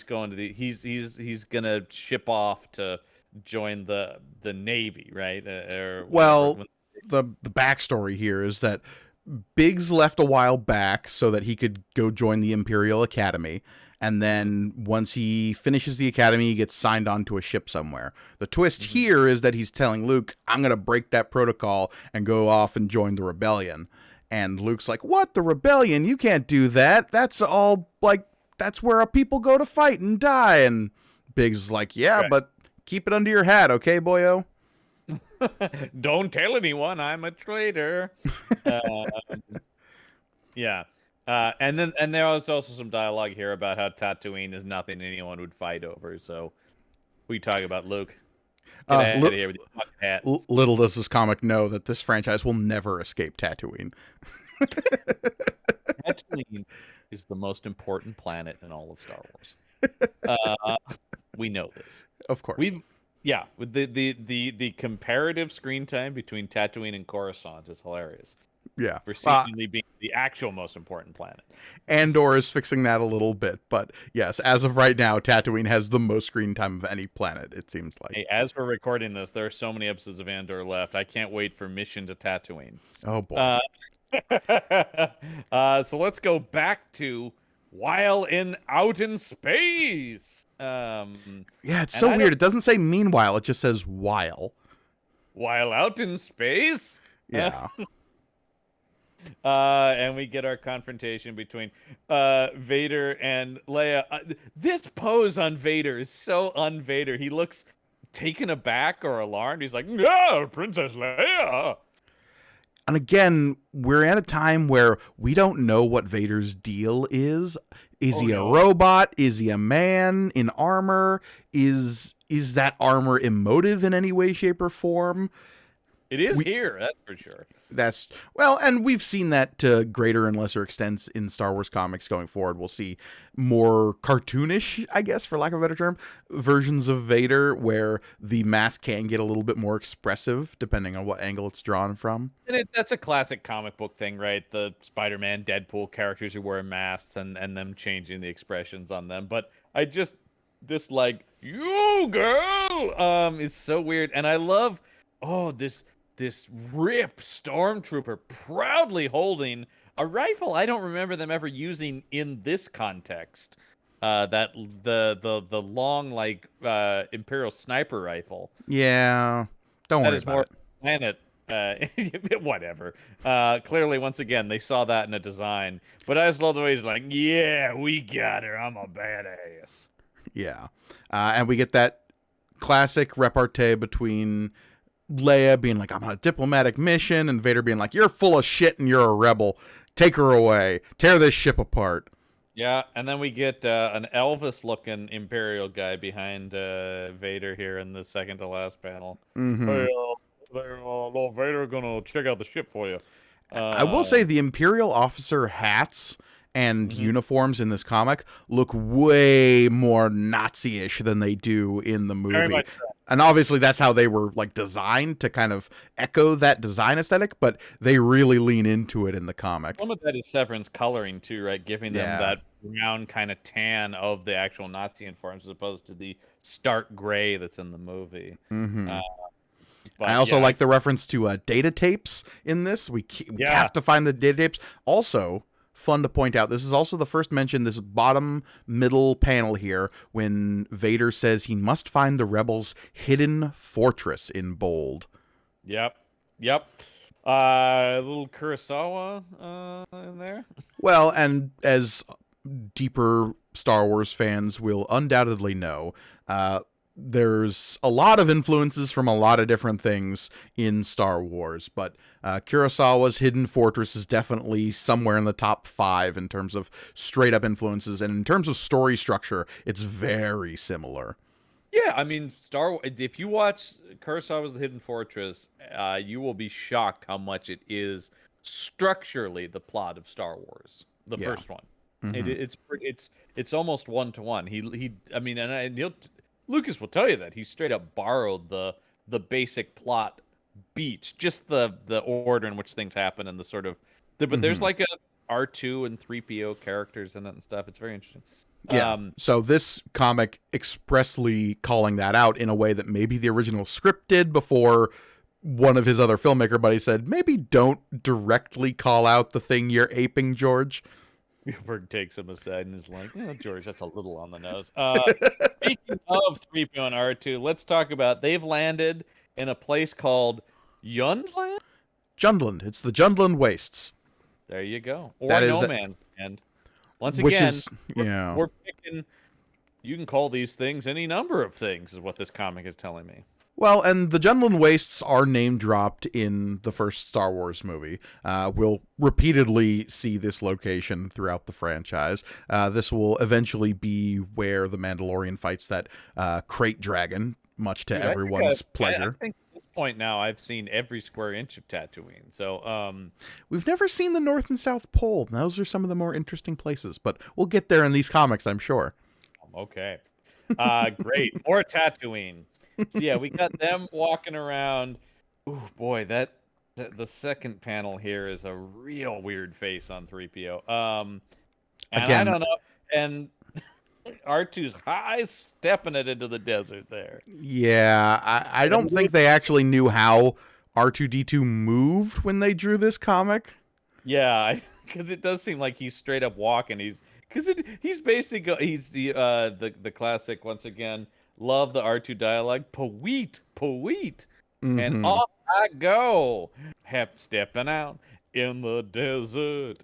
going to he's gonna ship off to join the Navy, right? The backstory here is that Biggs left a while back so that he could go join the Imperial Academy, and then once he finishes the academy, he gets signed onto a ship somewhere. The twist here is that he's telling Luke, I'm gonna break that protocol and go off and join the rebellion. And Luke's like, what, the rebellion? You can't do that. That's all, like, that's where people go to fight and die. And Biggs is like, yeah, but keep it under your hat, okay, boyo? Don't tell anyone I'm a traitor. Yeah. And there was also some dialogue here about how Tatooine is nothing anyone would fight over. So we talk about Luke. Little does this comic know that this franchise will never escape Tatooine. Tatooine is the most important planet in all of Star Wars. We know this. Of course. With the comparative screen time between Tatooine and Coruscant is hilarious. Yeah. For seemingly being the actual most important planet. Andor is fixing that a little bit, but yes, as of right now, Tatooine has the most screen time of any planet, it seems like. Hey, as we're recording this, there are so many episodes of Andor left. I can't wait for Mission to Tatooine. Oh boy. So let's go back to while out in space. Yeah, it's so weird. It doesn't say meanwhile, it just says while. While out in space? Yeah. And we get our confrontation between Vader and Leia. This pose on Vader is so un-Vader. He looks taken aback or alarmed. He's like, no, Princess Leia. And again, we're at a time where we don't know what Vader's deal is. Is he a robot? Is he a man in armor? Is that armor emotive in any way, shape, or form? It is here, that's for sure. And we've seen that to greater and lesser extents in Star Wars comics going forward. We'll see more cartoonish, I guess, for lack of a better term, versions of Vader where the mask can get a little bit more expressive depending on what angle it's drawn from. And that's a classic comic book thing, right? The Spider-Man, Deadpool characters who wear masks and them changing the expressions on them. But this like, you girl, is so weird. And I love, this rip stormtrooper proudly holding a rifle I don't remember them ever using in this context. That the long like Imperial sniper rifle. Yeah, don't worry about it. Planet, whatever. Clearly, once again, they saw that in a design. But I just love the way he's like, yeah, we got her. I'm a badass. Yeah, and we get that classic repartee between Leia being like, I'm on a diplomatic mission, and Vader being like, you're full of shit and you're a rebel. Take her away. Tear this ship apart. Yeah, and then we get an Elvis-looking Imperial guy behind Vader here in the second to last panel. Mm-hmm. Hey, Vader gonna check out the ship for you. I will say the Imperial officer hats and uniforms in this comic look way more Nazi-ish than they do in the movie. Very much so. And obviously that's how they were like designed to kind of echo that design aesthetic, but they really lean into it in the comic. Some of that is Severin's coloring too, right? Giving them Yeah. that brown kind of tan of the actual Nazi uniforms as opposed to the stark gray that's in the movie. Mm-hmm. But I also yeah, like the reference to data tapes in this. We have to find the data tapes. Also, fun to point out, this is also the first mention, this bottom middle panel here, when Vader says he must find the rebels' hidden fortress in bold. Yep. Little Kurosawa in there. Well, and as deeper Star Wars fans will undoubtedly know, there's a lot of influences from a lot of different things in Star Wars, but Kurosawa's Hidden Fortress is definitely somewhere in the top 5 in terms of straight up influences, and in terms of story structure, it's very similar. Yeah, I mean, if you watch Kurosawa's The Hidden Fortress, you will be shocked how much it is structurally the plot of Star Wars, the first one. Mm-hmm. It's almost 1-to-1. Lucas will tell you that he straight up borrowed the basic plot beats, just the order in which things happen and the sort of but there's like a R2 and 3PO characters in it and stuff. It's very interesting. Yeah. So this comic expressly calling that out in a way that maybe the original script did before one of his other filmmaker buddies said, maybe don't directly call out the thing you're aping, George. Spielberg takes him aside and is like, George, that's a little on the nose. Speaking of 3PO and R2, let's talk about they've landed in a place called Yundland? Jundland. It's the Jundland Wastes. There you go. Or that No is Man's Land. Once again, yeah. we're picking, you can call these things any number of things, is what this comic is telling me. Well, and the Jundland Wastes are name dropped in the first Star Wars movie. We'll repeatedly see this location throughout the franchise. This will eventually be where the Mandalorian fights that crate dragon, much to everyone's pleasure. I think at this point now I've seen every square inch of Tatooine. So we've never seen the North and South Pole. Those are some of the more interesting places, but we'll get there in these comics, I'm sure. Okay. Great. More Tatooine. So yeah, we got them walking around. Ooh, boy, the second panel here is a real weird face on 3PO. And again, I don't know. And R2's high stepping it into the desert there. Yeah, I don't think they actually knew how R2-D2 moved when they drew this comic. Yeah, because it does seem like he's straight up walking. He's basically the classic once again. Love the R2 dialogue. Poet. And off I go. Hep stepping out in the desert,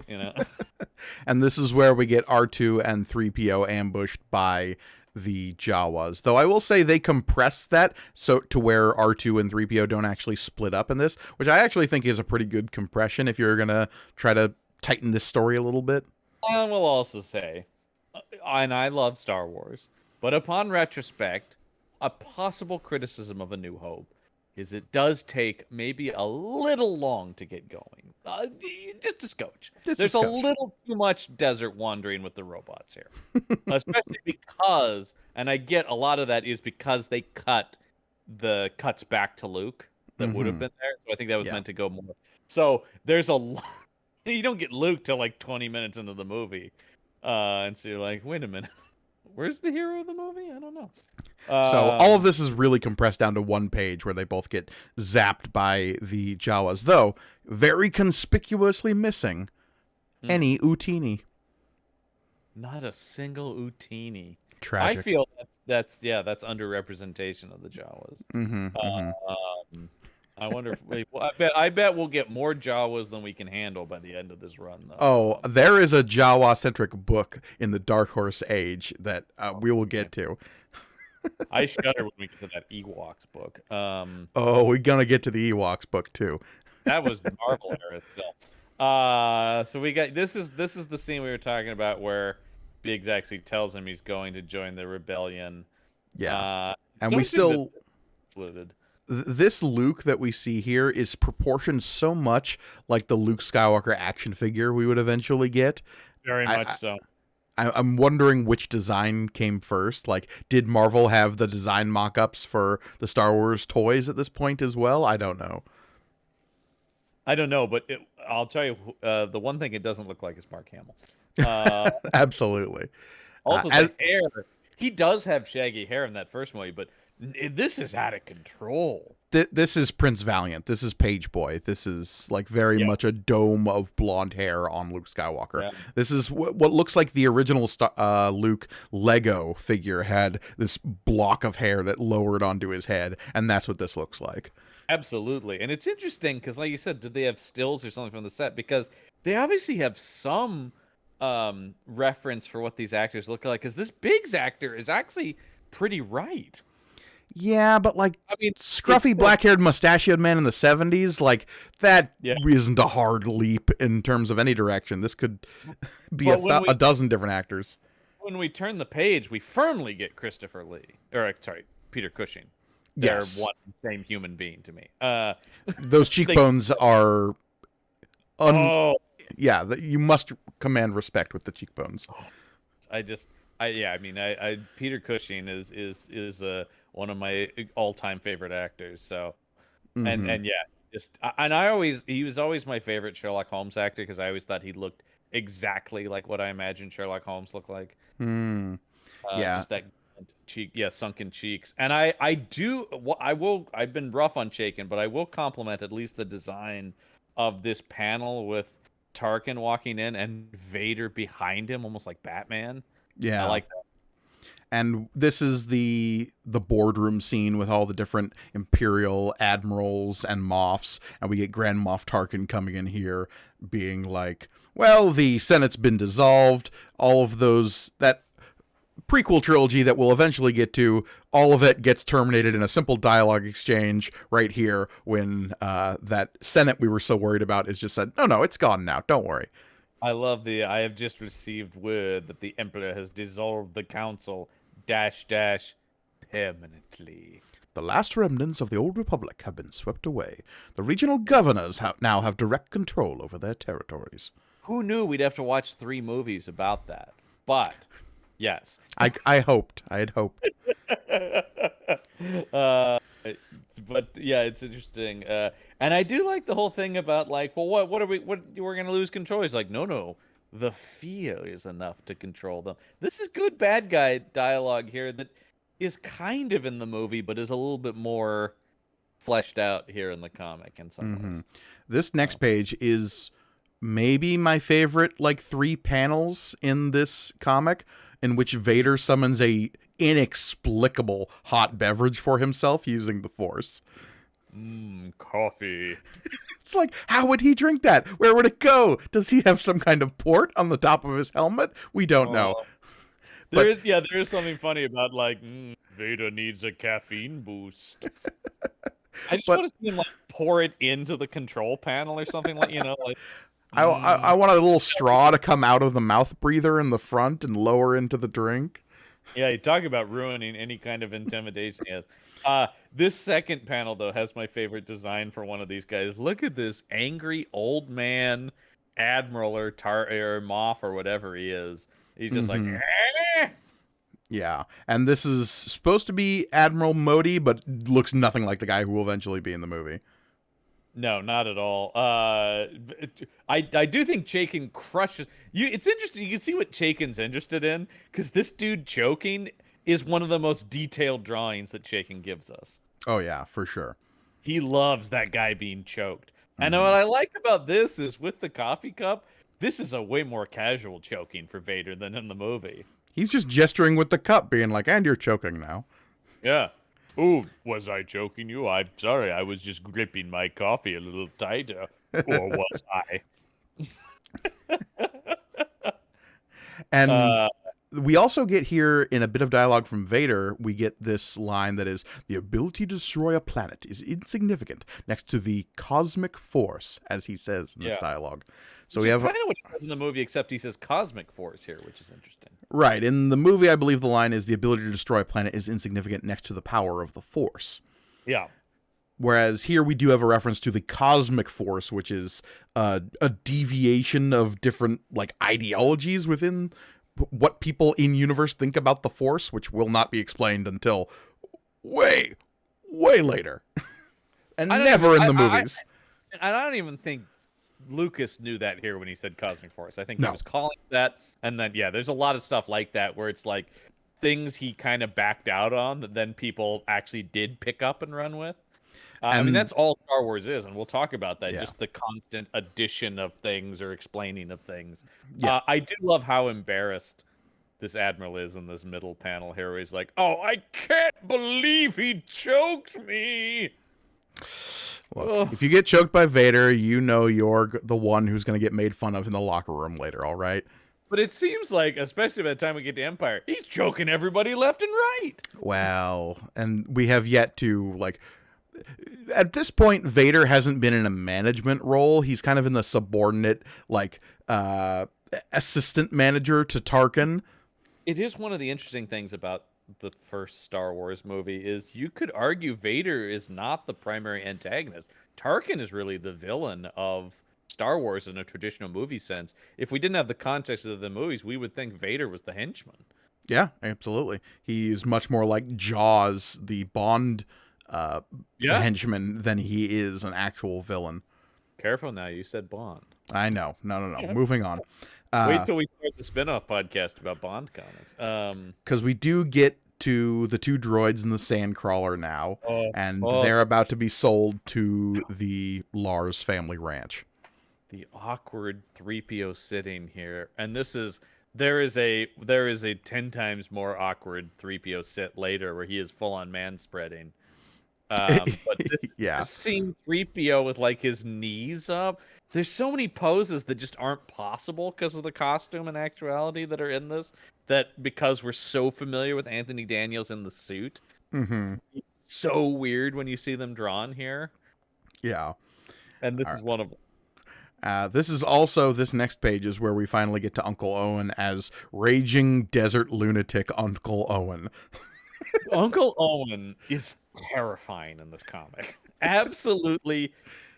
And this is where we get R2 and 3PO ambushed by the Jawas. Though I will say they compress that so to where R2 and 3PO don't actually split up in this, which I actually think is a pretty good compression if you're going to try to tighten this story a little bit. I will also say, and I love Star Wars, but upon retrospect, a possible criticism of A New Hope is it does take maybe a little long to get going. Just a scotch. There's a little too much desert wandering with the robots here. Especially because, and I get a lot of that is because they cut the cuts back to Luke that would have been there. So I think that was meant to go more. So there's a lot. You don't get Luke till like 20 minutes into the movie. And so you're like, wait a minute. Where's the hero of the movie? I don't know. So all of this is really compressed down to one page where they both get zapped by the Jawas, though very conspicuously missing any Utini. Not a single Utini. Tragic. I feel that's underrepresentation of the Jawas. I wonder if I bet we'll get more Jawas than we can handle by the end of this run, though. Oh, there is a Jawa-centric book in the Dark Horse Age that we will get to. I shudder when we get to that Ewoks book. Oh, we're gonna get to the Ewoks book too. That was Marvel era still. So we got this is the scene we were talking about where Biggs actually tells him he's going to join the rebellion. Yeah, and So we many things that still floated. this Luke that we see here is proportioned so much like the Luke Skywalker action figure we would eventually get. Very I, much so. I'm wondering which design came first. Like, did Marvel have the design mock-ups for the Star Wars toys at this point as well? I don't know. I don't know, but I'll tell you, the one thing it doesn't look like is Mark Hamill. Uh, Absolutely. also, As, the hair. He does have shaggy hair in that first movie, but this is out of control. this is Prince Valiant. This is Page Boy. This is like very much a dome of blonde hair on Luke Skywalker. Yeah. This is what looks like the original Luke Lego figure had this block of hair that lowered onto his head, and that's what this looks like. Absolutely. And it's interesting because, like you said, did they have stills or something from the set? Because they obviously have some reference for what these actors look like. Because this Biggs actor is actually pretty right. Yeah, but like, I mean, scruffy black-haired mustachioed man in the 70s, like that Yeah. isn't a hard leap in terms of any direction. This could be But a dozen different actors. when we turn the page, we firmly get Christopher Lee, or sorry, Peter Cushing. They're Yes. one same human being to me. Those cheekbones are Oh, yeah, you must command respect with the cheekbones. I mean, Peter Cushing is one of my all-time favorite actors. So, Mhm. and yeah, he was always my favorite Sherlock Holmes actor because I always thought he looked exactly like what I imagined Sherlock Holmes looked like. Yeah. Just that sunken cheeks. And I've been rough on Chaykin, but I will compliment at least the design of this panel with Tarkin walking in and Vader behind him, almost like Batman. Yeah. I like that. And this is the boardroom scene with all the different Imperial admirals and Moffs, and we get Grand Moff Tarkin coming in here being like, well, the Senate's been dissolved, all of that prequel trilogy that we'll eventually get to, all of it gets terminated in a simple dialogue exchange right here when that Senate we were so worried about is just said, no, it's gone now, don't worry. I love I have just received word that the Emperor has dissolved the council -- permanently. The last remnants of the old republic have been swept away. The regional governors now have direct control over their territories. Who knew we'd have to watch 3 movies about that? But yes. I hoped. I had hoped. But yeah, it's interesting. And I do like the whole thing about like, well, what we're gonna lose control. He's like, no, the fear is enough to control them. This is good bad guy dialogue here that is kind of in the movie, but is a little bit more fleshed out here in the comic in some ways. This next page is maybe my favorite, like 3 panels in this comic, in which Vader summons a inexplicable hot beverage for himself using the Force. Coffee. It's like, how would he drink that? Where would it go? Does he have some kind of port on the top of his helmet? We don't know. There is something funny about like Vader needs a caffeine boost. I just want to see him like pour it into the control panel or something like like. I want a little straw to come out of the mouth breather in the front and lower into the drink. Yeah, you talk about ruining any kind of intimidation. Yes. This second panel though has my favorite design for one of these guys. Look at this angry old man admiral or Moff or whatever he is. He's just like, eh! Yeah, and this is supposed to be Admiral Modi, but looks nothing like the guy who will eventually be in the movie. No, not at all. I do think Chaykin crushes you. It's interesting. You can see what Chaykin's interested in because this dude choking is one of the most detailed drawings that Chaykin gives us. Oh yeah, for sure. He loves that guy being choked. And what I like about this is with the coffee cup, this is a way more casual choking for Vader than in the movie. He's just gesturing with the cup, being like, "And you're choking now." Yeah. Ooh, was I choking you? I'm sorry. I was just gripping my coffee a little tighter. Or was I? And We also get here in a bit of dialogue from Vader, we get this line that is, the ability to destroy a planet is insignificant next to the cosmic force, as he says in this dialogue. So we have kind of what he says in the movie, except he says cosmic force here, which is interesting. Right. In the movie, I believe the line is, the ability to destroy a planet is insignificant next to the power of the force. Yeah. Whereas here we do have a reference to the cosmic force, which is a deviation of different like ideologies within what people in universe think about the force, which will not be explained until way later. And never in the movies. I don't even think Lucas knew that here when he said cosmic force. I think No. he was calling that, and then there's a lot of stuff like that where it's like things he kind of backed out on that then people actually did pick up and run with. I mean, that's all Star Wars is, and we'll talk about that. Yeah. Just the constant addition of things or explaining of things. Yeah. I do love how embarrassed this Admiral is in this middle panel here, where he's like, "Oh, I can't believe he choked me." Look, if you get choked by Vader, you know you're the one who's going to get made fun of in the locker room later, all right? But it seems like, especially by the time we get to Empire, he's choking everybody left and right. Well, and we have yet to, like, at this point, Vader hasn't been in a management role. He's kind of in the subordinate, like, assistant manager to Tarkin. It is one of the interesting things about the first Star Wars movie is you could argue Vader is not the primary antagonist. Tarkin is really the villain of Star Wars in a traditional movie sense. If we didn't have the context of the movies, we would think Vader was the henchman. Yeah, absolutely. He's much more like Jaws, the Bond henchman, than he is an actual villain. Careful now, you said Bond. I know. No. Moving on. Wait till we start the spin-off podcast about Bond comics. Because we do get to the two droids in the Sandcrawler now, and they're about to be sold to the Lars family ranch. The awkward 3PO sitting here, and there is a 10 times more awkward 3PO sit later where he is full on man spreading. But this seeing 3PO with like his knees up, there's so many poses that just aren't possible because of the costume and actuality that are in this, that because we're so familiar with Anthony Daniels in the suit, it's so weird when you see them drawn here. Yeah. And this is one of them. This is also, this next page is where we finally get to Uncle Owen as raging desert lunatic Uncle Owen. Uncle Owen is terrifying in this comic. Absolutely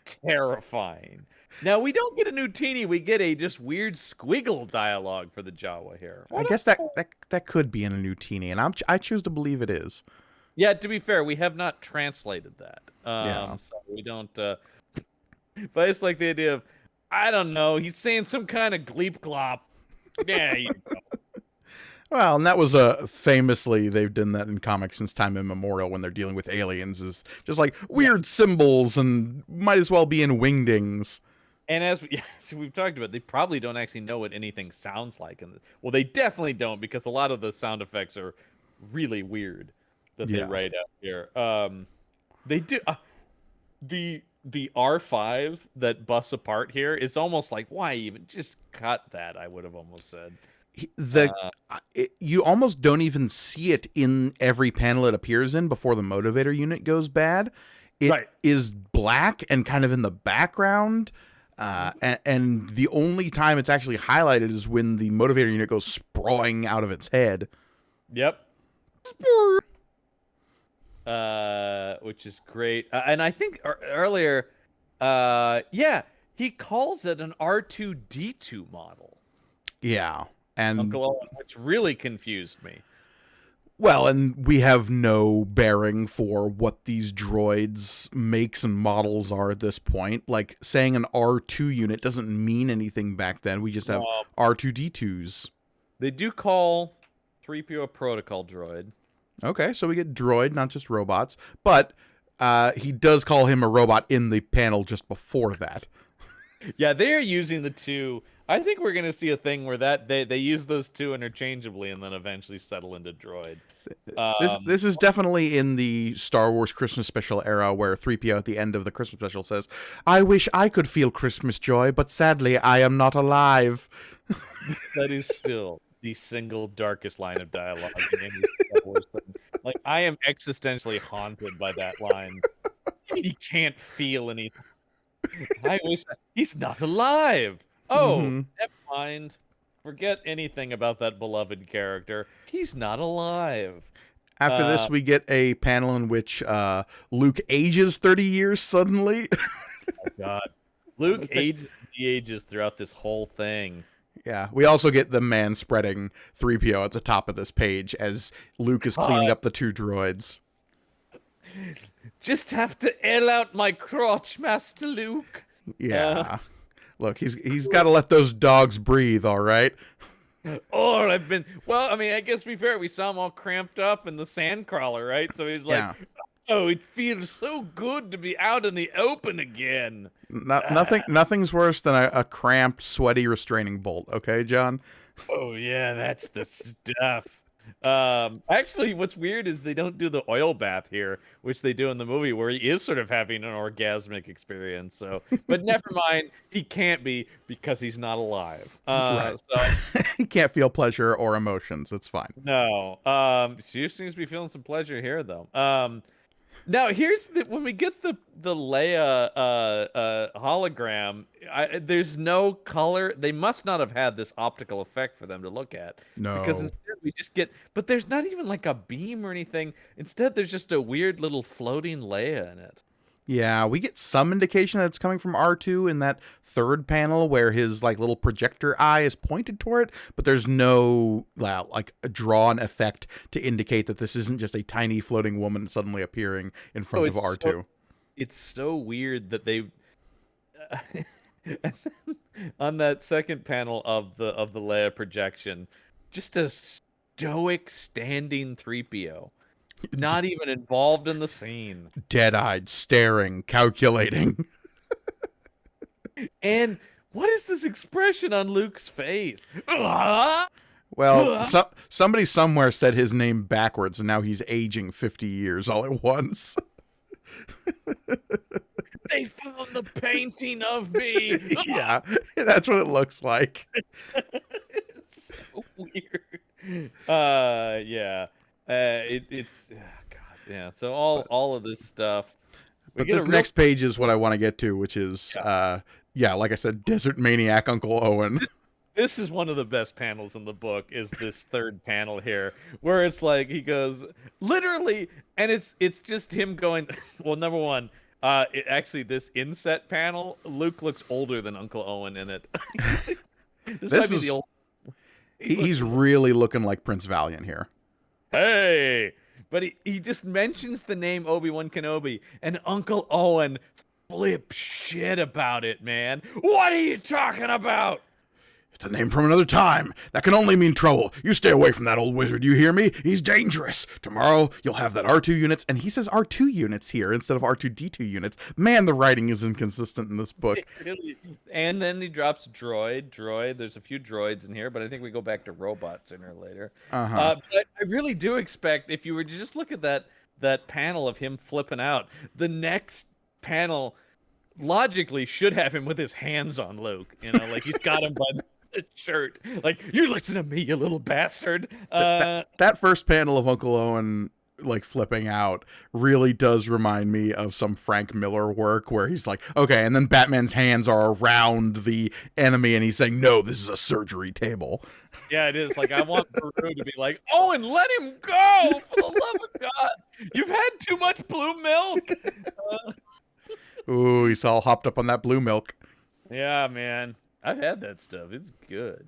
terrifying. Now, we don't get a new teeny, we get a just weird squiggle dialogue for the Jawa here. I guess that could be in a new teeny, and I choose to believe it is. Yeah, to be fair, we have not translated that. So we don't... but it's like the idea of, I don't know, he's saying some kind of gleep glop. Yeah, you know. Well, and that was famously, they've done that in comics since time immemorial when they're dealing with aliens, is just like weird symbols and might as well be in wingdings. And as we've talked about, they probably don't actually know what anything sounds like. Well, they definitely don't, because a lot of the sound effects are really weird that they write out here. They do the R5 that busts apart here is almost like, why even just cut that? I would have almost said. You almost don't even see it in every panel it appears in before the motivator unit goes bad. It is black and kind of in the background. And the only time it's actually highlighted is when the motivator unit goes sprawling out of its head. Yep. Which is great. And I think earlier, he calls it an R2-D2 model. Yeah. And Uncle Owen, which really confused me. Well, and we have no bearing for what these droids' makes and models are at this point. Like, saying an R2 unit doesn't mean anything back then. We just have R2-D2s. They do call 3PO a protocol droid. Okay, so we get droid, not just robots. But he does call him a robot in the panel just before that. Yeah, they are using the two. I think we're going to see a thing where they use those two interchangeably and then eventually settle into droid. This is definitely in the Star Wars Christmas special era where 3PO at the end of the Christmas special says, "I wish I could feel Christmas joy, but sadly I am not alive." That is still the single darkest line of dialogue in any Star Wars thing. Like, I am existentially haunted by that line. He can't feel anything. I wish he's not alive. Oh, Hmm. never mind. Forget anything about that beloved character. He's not alive. After this, we get a panel in which Luke ages 30 years suddenly. Oh God, Luke ages and de-ages throughout this whole thing. Yeah, we also get the man spreading 3PO at the top of this page as Luke is cleaning up the two droids. Just have to air out my crotch, Master Luke. Yeah. Look, he's got to let those dogs breathe, all right? Or I've been, well, I mean, I guess to be fair, we saw him all cramped up in the sandcrawler, right? So he's like, Yeah. oh, it feels so good to be out in the open again. Nothing's worse than a cramped, sweaty restraining bolt, okay, John? Oh yeah, that's the stuff. Actually, what's weird is they don't do the oil bath here, which they do in the movie, where he is sort of having an orgasmic experience. So, but never mind, he can't be because he's not alive. Right. So He can't feel pleasure or emotions. It's fine. no. She seems to be feeling some pleasure here, though. Now here's when we get the Leia hologram. There's no color. They must not have had this optical effect for them to look at. No. Because instead we just get. But there's not even like a beam or anything. Instead, there's just a weird little floating Leia in it. Yeah, we get some indication that it's coming from R2 in that third panel where his like little projector eye is pointed toward it, but there's no like a drawn effect to indicate that this isn't just a tiny floating woman suddenly appearing in front of R2. It's so weird that they on that second panel of the Leia projection, just a stoic standing 3PO. Not even involved in the scene. Dead-eyed, staring, calculating. And what is this expression on Luke's face? Well, somebody somewhere said his name backwards, and now he's aging 50 years all at once. They found the painting of me. Yeah, that's what it looks like. It's so weird. Yeah. It's God, yeah. So all of this stuff. But this next page is what I want to get to, which is like I said, Desert Maniac Uncle Owen. This is one of the best panels in the book. Is this third panel here, where it's like he goes literally, and it's just him going. Well, number one, actually, this inset panel, Luke looks older than Uncle Owen in it. This might be the old. He's really looking like Prince Valiant here. Hey, but he just mentions the name Obi-Wan Kenobi, and Uncle Owen flips shit about it, man. What are you talking about? It's a name from another time. That can only mean trouble. You stay away from that old wizard, you hear me? He's dangerous. Tomorrow, you'll have that R2 units, and he says R2 units here instead of R2-D2 units. Man, the writing is inconsistent in this book. Really? And then he drops droid. There's a few droids in here, but I think we go back to robots sooner or later. But I really do expect, if you were to just look at that panel of him flipping out, the next panel logically should have him with his hands on Luke. You know, like he's got him by the shirt, like, you listen to me, you little bastard. That first panel of Uncle Owen like flipping out really does remind me of some Frank Miller work where he's like, okay, and then Batman's hands are around the enemy and he's saying, no, this is a surgery table. Yeah, it is. Like, I want Baru to be like, Owen, let him go, for the love of God, you've had too much blue milk. Ooh, he's all hopped up on that blue milk. Yeah, man, I've had that stuff. It's good.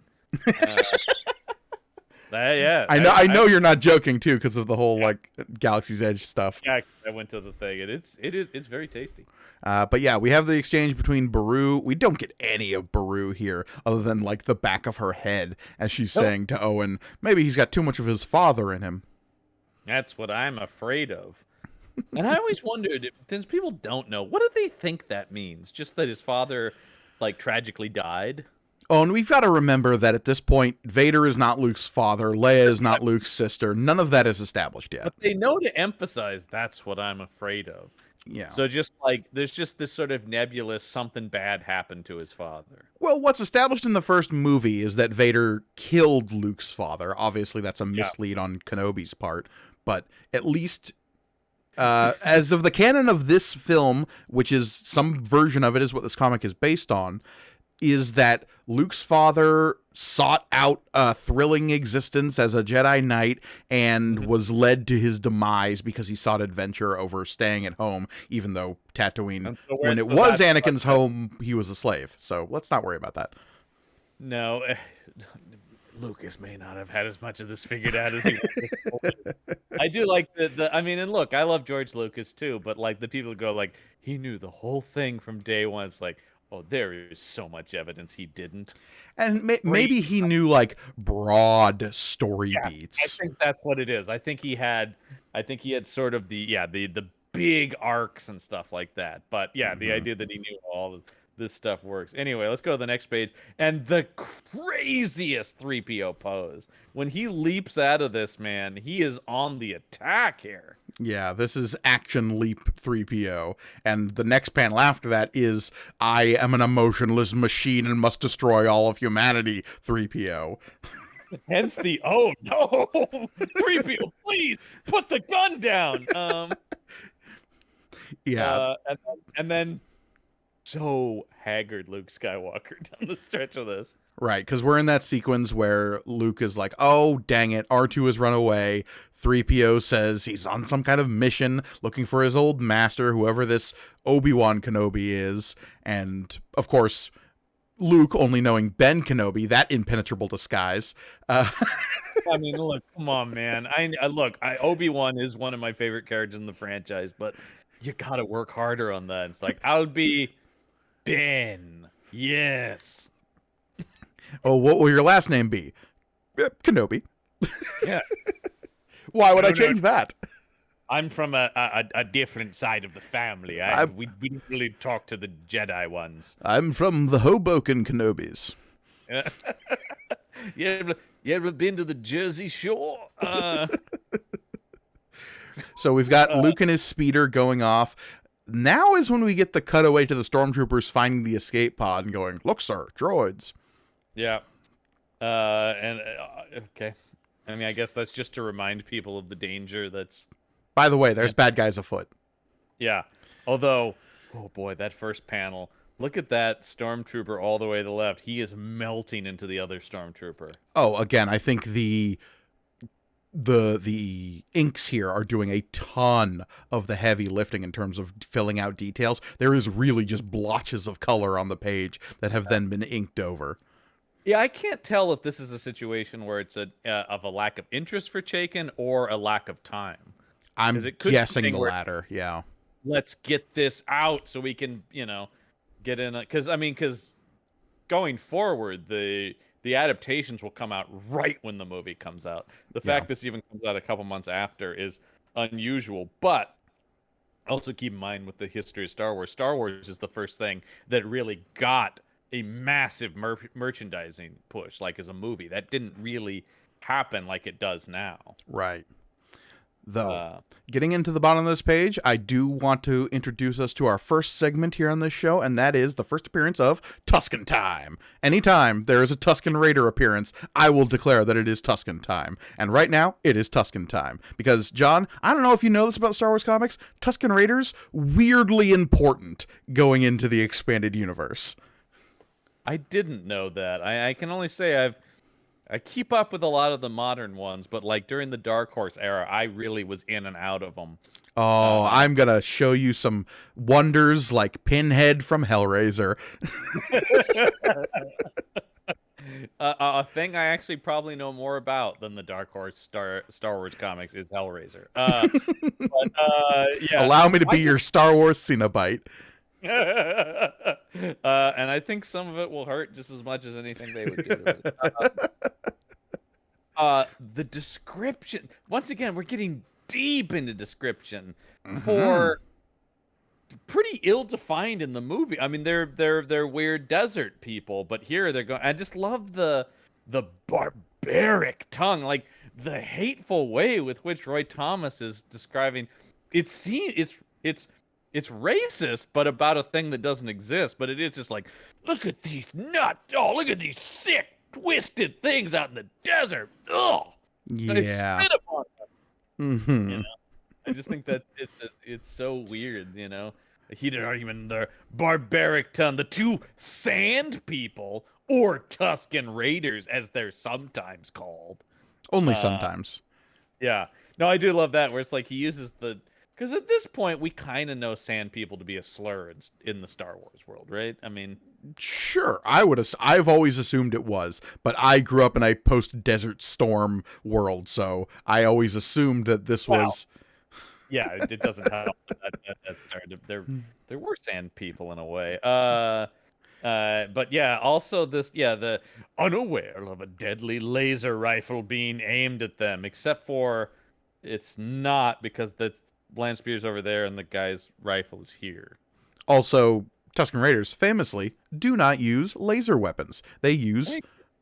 Yeah, I know you're not joking too, because of the whole like Galaxy's Edge stuff. Yeah, I went to the thing, and it's very tasty. But yeah, we have the exchange between Baru. We don't get any of Baru here, other than like the back of her head as she's saying to Owen, maybe he's got too much of his father in him. That's what I'm afraid of. And I always wondered, since people don't know, what do they think that means? Just that his father, like, tragically died? Oh, and we've got to remember that at this point, Vader is not Luke's father, Leia is not Luke's sister. None of that is established yet. But they know to emphasize that's what I'm afraid of. Yeah. So just like there's just this sort of nebulous something bad happened to his father. Well, what's established in the first movie is that Vader killed Luke's father. Obviously, that's a Yeah. mislead on Kenobi's part, but at least as of the canon of this film, which is some version of it is what this comic is based on, is that Luke's father sought out a thrilling existence as a Jedi Knight and was led to his demise because he sought adventure over staying at home, even though Tatooine, And so when it so was that's Anakin's home, he was a slave. So let's not worry about that. No, Lucas may not have had as much of this figured out as he wanted. I do like the I mean, and look, I love George Lucas too, but like the people who go like he knew the whole thing from day one. It's like, oh, there is so much evidence he didn't. And maybe he knew like broad story I beats. think that's what it is. I think he had sort of the big arcs and stuff like that. But yeah, the idea that he knew all of this stuff works. Anyway, let's go to the next page. And the craziest 3PO pose. When he leaps out of this, man, he is on the attack here. Yeah, this is Action Leap 3PO. And the next panel after that is I am an emotionless machine and must destroy all of humanity 3PO. Hence the oh no, 3PO, please put the gun down. Yeah. And then so haggard Luke Skywalker down the stretch of this. Right, because we're in that sequence where Luke is like, oh, dang it, R2 has run away. 3PO says he's on some kind of mission looking for his old master, whoever this Obi-Wan Kenobi is. And, of course, Luke, only knowing Ben Kenobi, that impenetrable disguise. I mean, look, come on, man. Obi-Wan is one of my favorite characters in the franchise, but you gotta work harder on that. It's like, I'll be Ben. Yes. Oh, what will your last name be? Kenobi. Yeah. Why would I change that? I'm from a different side of the family. We didn't really talk to the Jedi ones. I'm from the Hoboken Kenobis. You ever been to the Jersey Shore? So we've got Luke and his speeder going off. Now is when we get the cutaway to the stormtroopers finding the escape pod and going, look, sir, droids. Yeah. Okay. I mean, I guess that's just to remind people of the danger that's... By the way, there's bad guys afoot. Yeah. Although, oh boy, that first panel. Look at that stormtrooper all the way to the left. He is melting into the other stormtrooper. Oh, again, I think the inks here are doing a ton of the heavy lifting in terms of filling out details. There is really just blotches of color on the page that have then been inked over. Yeah, I can't tell if this is a situation where it's of a lack of interest for Chaykin or a lack of time. I'm guessing the where, latter, yeah. Let's get this out so we can, get in. Because going forward, the adaptations will come out right when the movie comes out. The fact this even comes out a couple months after is unusual. But also keep in mind with the history of Star Wars is the first thing that really got a massive merchandising push, like as a movie. That didn't really happen like it does now. Right. Though, getting into the bottom of this page, I do want to introduce us to our first segment here on this show, and that is the first appearance of Tusken Time. Anytime there is a Tusken Raider appearance, I will declare that it is Tusken Time. And right now, it is Tusken Time. Because, John, I don't know if you know this about Star Wars comics, Tusken Raiders, weirdly important going into the expanded universe. I didn't know that. I can only say I keep up with a lot of the modern ones, but like during the Dark Horse era, I really was in and out of them. Oh, I'm going to show you some wonders like Pinhead from Hellraiser. A thing I actually probably know more about than the Dark Horse Star Wars comics is Hellraiser. Yeah. Allow me to be your Star Wars Cenobite. And I think some of it will hurt just as much as anything they would do. The description. Once again, we're getting deep into description for pretty ill-defined in the movie. I mean, they're weird desert people, but here they're going. I just love the barbaric tongue, like the hateful way with which Roy Thomas is describing. It's it's racist, but about a thing that doesn't exist. But it is just like, look at these nuts. Oh, look at these sick, twisted things out in the desert. Ugh. I Yeah. spit upon them. You Hmm. know, I just think that it's so weird. A heated argument in the barbaric ton, the two sand people or Tuscan Raiders, as they're sometimes called. Only Uh, sometimes. yeah. No, I do love that where it's like he uses because at this point we kind of know sand people to be a slur in the Star Wars world, right? I mean, Sure, I've always assumed it was, but I grew up in a post-Desert Storm world, so I always assumed that this wow. was. Yeah, it doesn't help that started. There were sand people in a way. But yeah, also the unaware of a deadly laser rifle being aimed at them, except for it's not because that's Blanche Spears over there and the guy's rifle is here. Also, Tusken Raiders famously do not use laser weapons. They use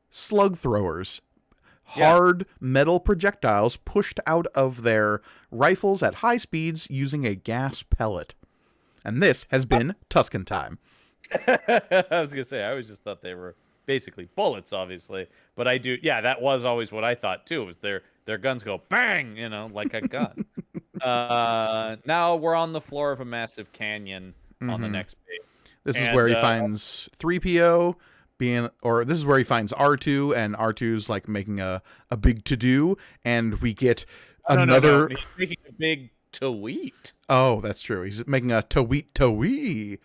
slug throwers. Yeah. Hard metal projectiles pushed out of their rifles at high speeds using a gas pellet. And this has been Tusken time. I was gonna say I always just thought they were basically bullets, obviously. But that was always what I thought too, was their guns go bang, like a gun. Now we're on the floor of a massive canyon on the next page. This is And, where he finds 3PO this is where he finds R2, and R2's like making a big to-do, and we get another. No. He's making a big tweet. Oh, that's true. He's making a tweet.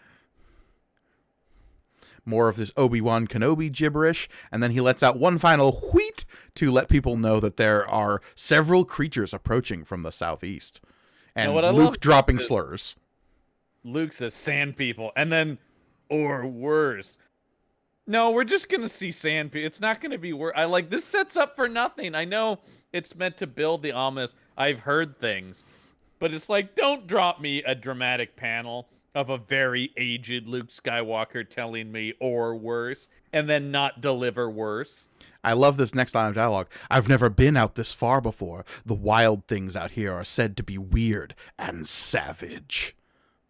More of this Obi-Wan Kenobi gibberish, and then he lets out one final wheat to let people know that there are several creatures approaching from the southeast. And what I Luke love dropping is slurs. Luke says sand people, and then, or worse. No, we're just gonna see sand people. It's not gonna be worse. This sets up for nothing. I know it's meant to build the ominous. I've heard things, but it's like, don't drop me a dramatic panel of a very aged Luke Skywalker telling me or worse, and then not deliver worse. I love this next line of dialogue. I've never been out this far before. The wild things out here are said to be weird and savage.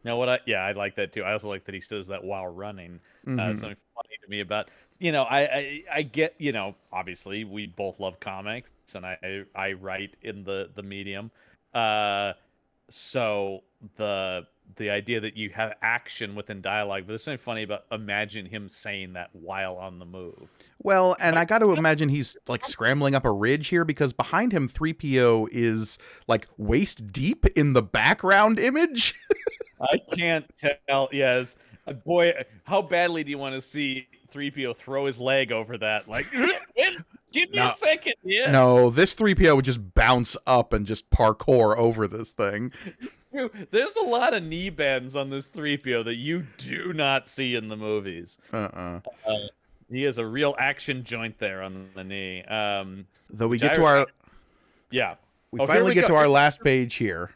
Now, I like that too. I also like that he says that while running. Something funny to me about, I get, obviously we both love comics, and I write in the medium. So the idea that you have action within dialogue, but there's something funny about imagine him saying that while on the move. Well, and I got to imagine he's like scrambling up a ridge here, because behind him 3PO is like waist deep in the background image. I can't tell. Yes, boy, how badly do you want to see 3PO throw his leg over that? Like, give me a second. Yeah. No, this 3PO would just bounce up and just parkour over this thing. There's a lot of knee bends on this 3PO that you do not see in the movies. He has a real action joint there on the knee. Though we get to our... Yeah. We finally get to our last page here.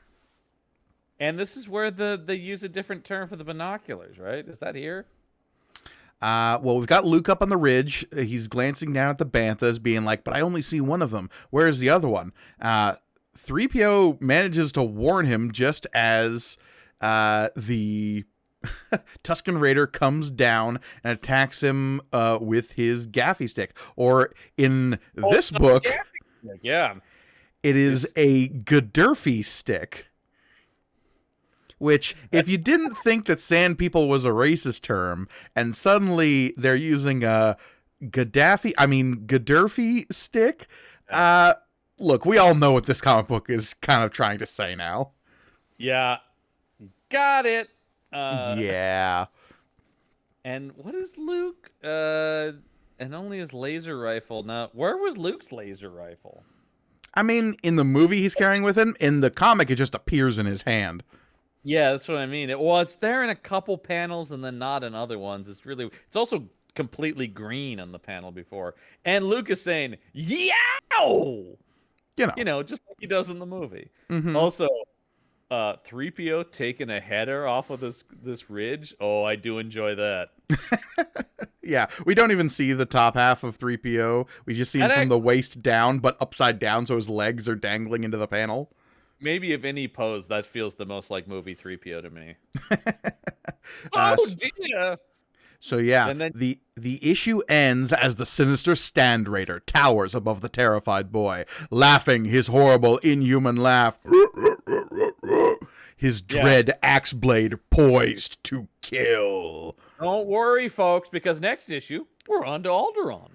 And this is where they use a different term for the binoculars, right? Is that here? Well, we've got Luke up on the ridge. He's glancing down at the banthas, being like, but I only see one of them. Where's the other one? 3PO manages to warn him just as the Tusken Raider comes down and attacks him with his gaffy stick. Or in this book, it is a Gadurfi stick. Which, if you didn't think that sand people was a racist term, and suddenly they're using a Gadurfi stick, look, we all know what this comic book is kind of trying to say now. Yeah. Got it. Yeah. And what is Luke? And only his laser rifle. Now, where was Luke's laser rifle? I mean, in the movie he's carrying with him. In the comic, it just appears in his hand. Yeah, that's what I mean. It's there in a couple panels and then not in other ones. It's also completely green on the panel before. And Luke is saying, yow! Just like he does in the movie. Mm-hmm. Also, 3PO taking a header off of this ridge. Oh, I do enjoy that. Yeah, we don't even see the top half of 3PO. We just see him from the waist down, but upside down, so his legs are dangling into the panel. maybe of any pose, that feels the most like movie 3PO to me. Uh, Oh dear! So yeah, And then the issue ends as the sinister Stand Raider towers above the terrified boy, laughing his horrible, inhuman laugh. His dread axe blade poised to kill. don't worry, folks, because next issue we're on to Alderaan.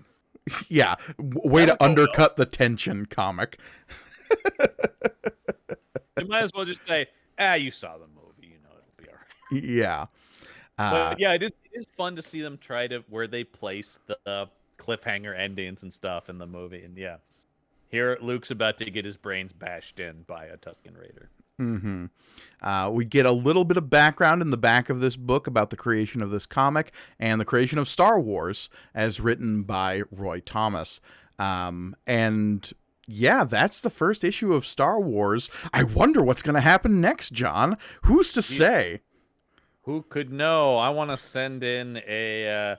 Yeah, way to That'll go undercut the tension, comic. You might as well just say, you saw the movie, you know it'll be all right. Yeah. But yeah, it is fun to see them try to where they place the cliffhanger endings and stuff in the movie. And yeah, here Luke's about to get his brains bashed in by a Tusken Raider. We get a little bit of background in the back of this book about the creation of this comic and the creation of Star Wars as written by Roy Thomas. And yeah, that's the first issue of Star Wars. I wonder what's going to happen next, John. Who's to say? Who could know? I want to send in a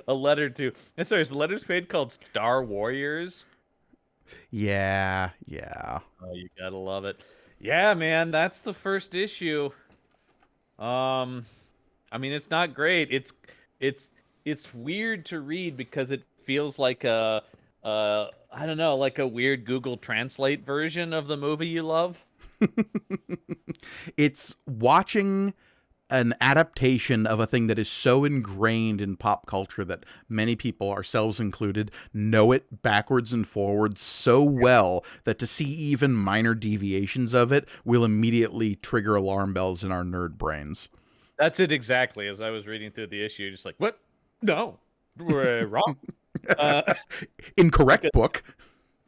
letter to. Sorry, is the letters page called Star Warriors? Yeah. Oh, you gotta love it. Yeah, man, that's the first issue. I mean, it's not great. It's weird to read because it feels like a I don't know, like a weird Google Translate version of the movie you love. It's watching an adaptation of a thing that is so ingrained in pop culture that many people, ourselves included, know it backwards and forwards so well that to see even minor deviations of it will immediately trigger alarm bells in our nerd brains. That's it exactly. As I was reading through the issue, just like, what? No, we're wrong. Incorrect book.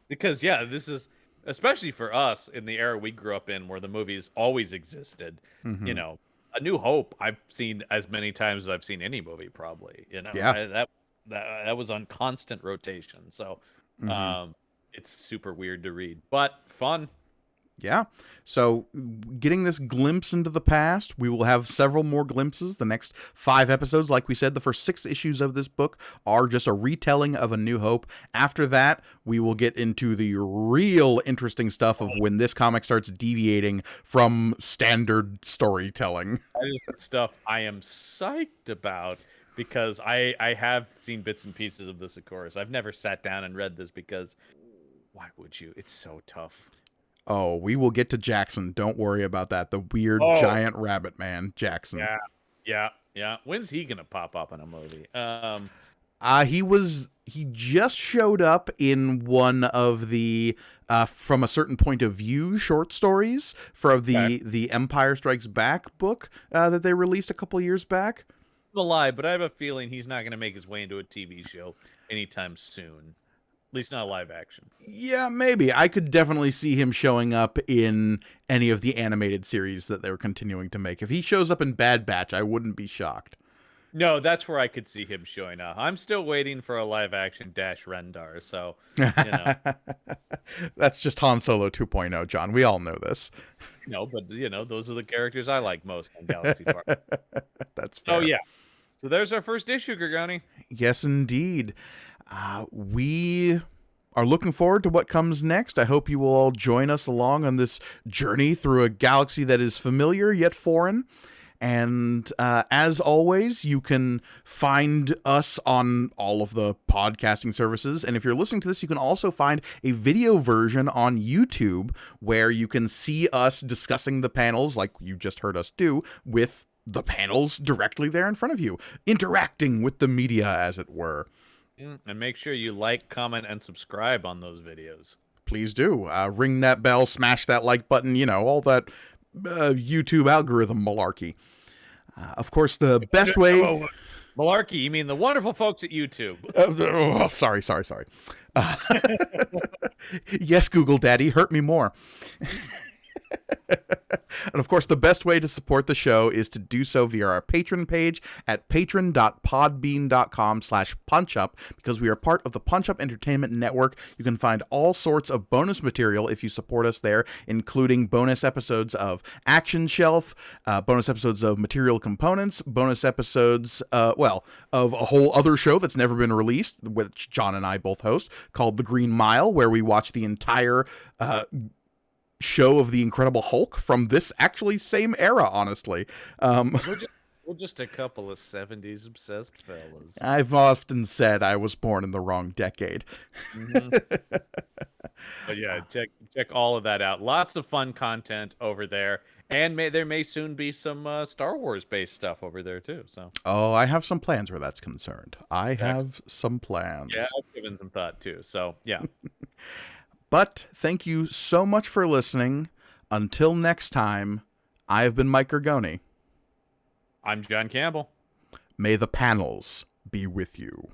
Because yeah, this is especially for us in the era we grew up in, where the movies always existed. You know, A New Hope I've seen as many times as I've seen any movie, probably. You know, Yeah. that was on constant rotation. So, it's super weird to read, but fun. Yeah. So, getting this glimpse into the past, we will have several more glimpses. The next 5 episodes, like we said, the first 6 issues of this book are just a retelling of A New Hope. After that, we will get into the real interesting stuff of when this comic starts deviating from standard storytelling. That is the stuff I am psyched about, because I have seen bits and pieces of this, of course. I've never sat down and read this because why would you? It's so tough. Oh, we will get to Jackson. Don't worry about that. The weird giant rabbit man, Jackson. Yeah. When's he gonna pop up in a movie? He just showed up in one of the From a Certain Point of View short stories for the Empire Strikes Back book that they released a couple years back. The lie, but I have a feeling he's not gonna make his way into a TV show anytime soon. At least not live action. Yeah, maybe. I could definitely see him showing up in any of the animated series that they were continuing to make. If he shows up in Bad Batch, I wouldn't be shocked. No, that's where I could see him showing up. I'm still waiting for a live action Dash Rendar, so, you know. That's just Han Solo 2.0, John. We all know this. No, but, you know, those are the characters I like most on Galaxy Far. That's fair. Oh, yeah. So there's our first issue, Gargani. Yes, indeed. We are looking forward to what comes next. I hope you will all join us along on this journey through a galaxy that is familiar yet foreign. And as always, you can find us on all of the podcasting services. And if you're listening to this, you can also find a video version on YouTube where you can see us discussing the panels like you just heard us do, with the panels directly there in front of you, interacting with the media, as it were. And make sure you like, comment, and subscribe on those videos. Please do. Ring that bell, smash that like button, you know, all that YouTube algorithm malarkey. Of course, the best way... Malarkey, you mean the wonderful folks at YouTube. Sorry. Yes, Google Daddy, hurt me more. And of course, the best way to support the show is to do so via our Patreon page at patreon.podbean.com/punchup, because we are part of the Punch-Up Entertainment Network. You can find all sorts of bonus material if you support us there, including bonus episodes of Action Shelf, bonus episodes of Material Components, bonus episodes, of a whole other show that's never been released, which John and I both host, called The Green Mile, where we watch the entire show of the Incredible Hulk from this actually same era, honestly. We're just a couple of 70s obsessed fellas. I've often said I was born in the wrong decade. But yeah, check all of that out. Lots of fun content over there. And there may soon be some Star Wars based stuff over there too. So Oh, I have some plans where that's concerned. I have some plans. yeah, I've given some thought too. So yeah. But thank you so much for listening. Until next time, I have been Mike Gargoni. I'm John Campbell. May the panels be with you.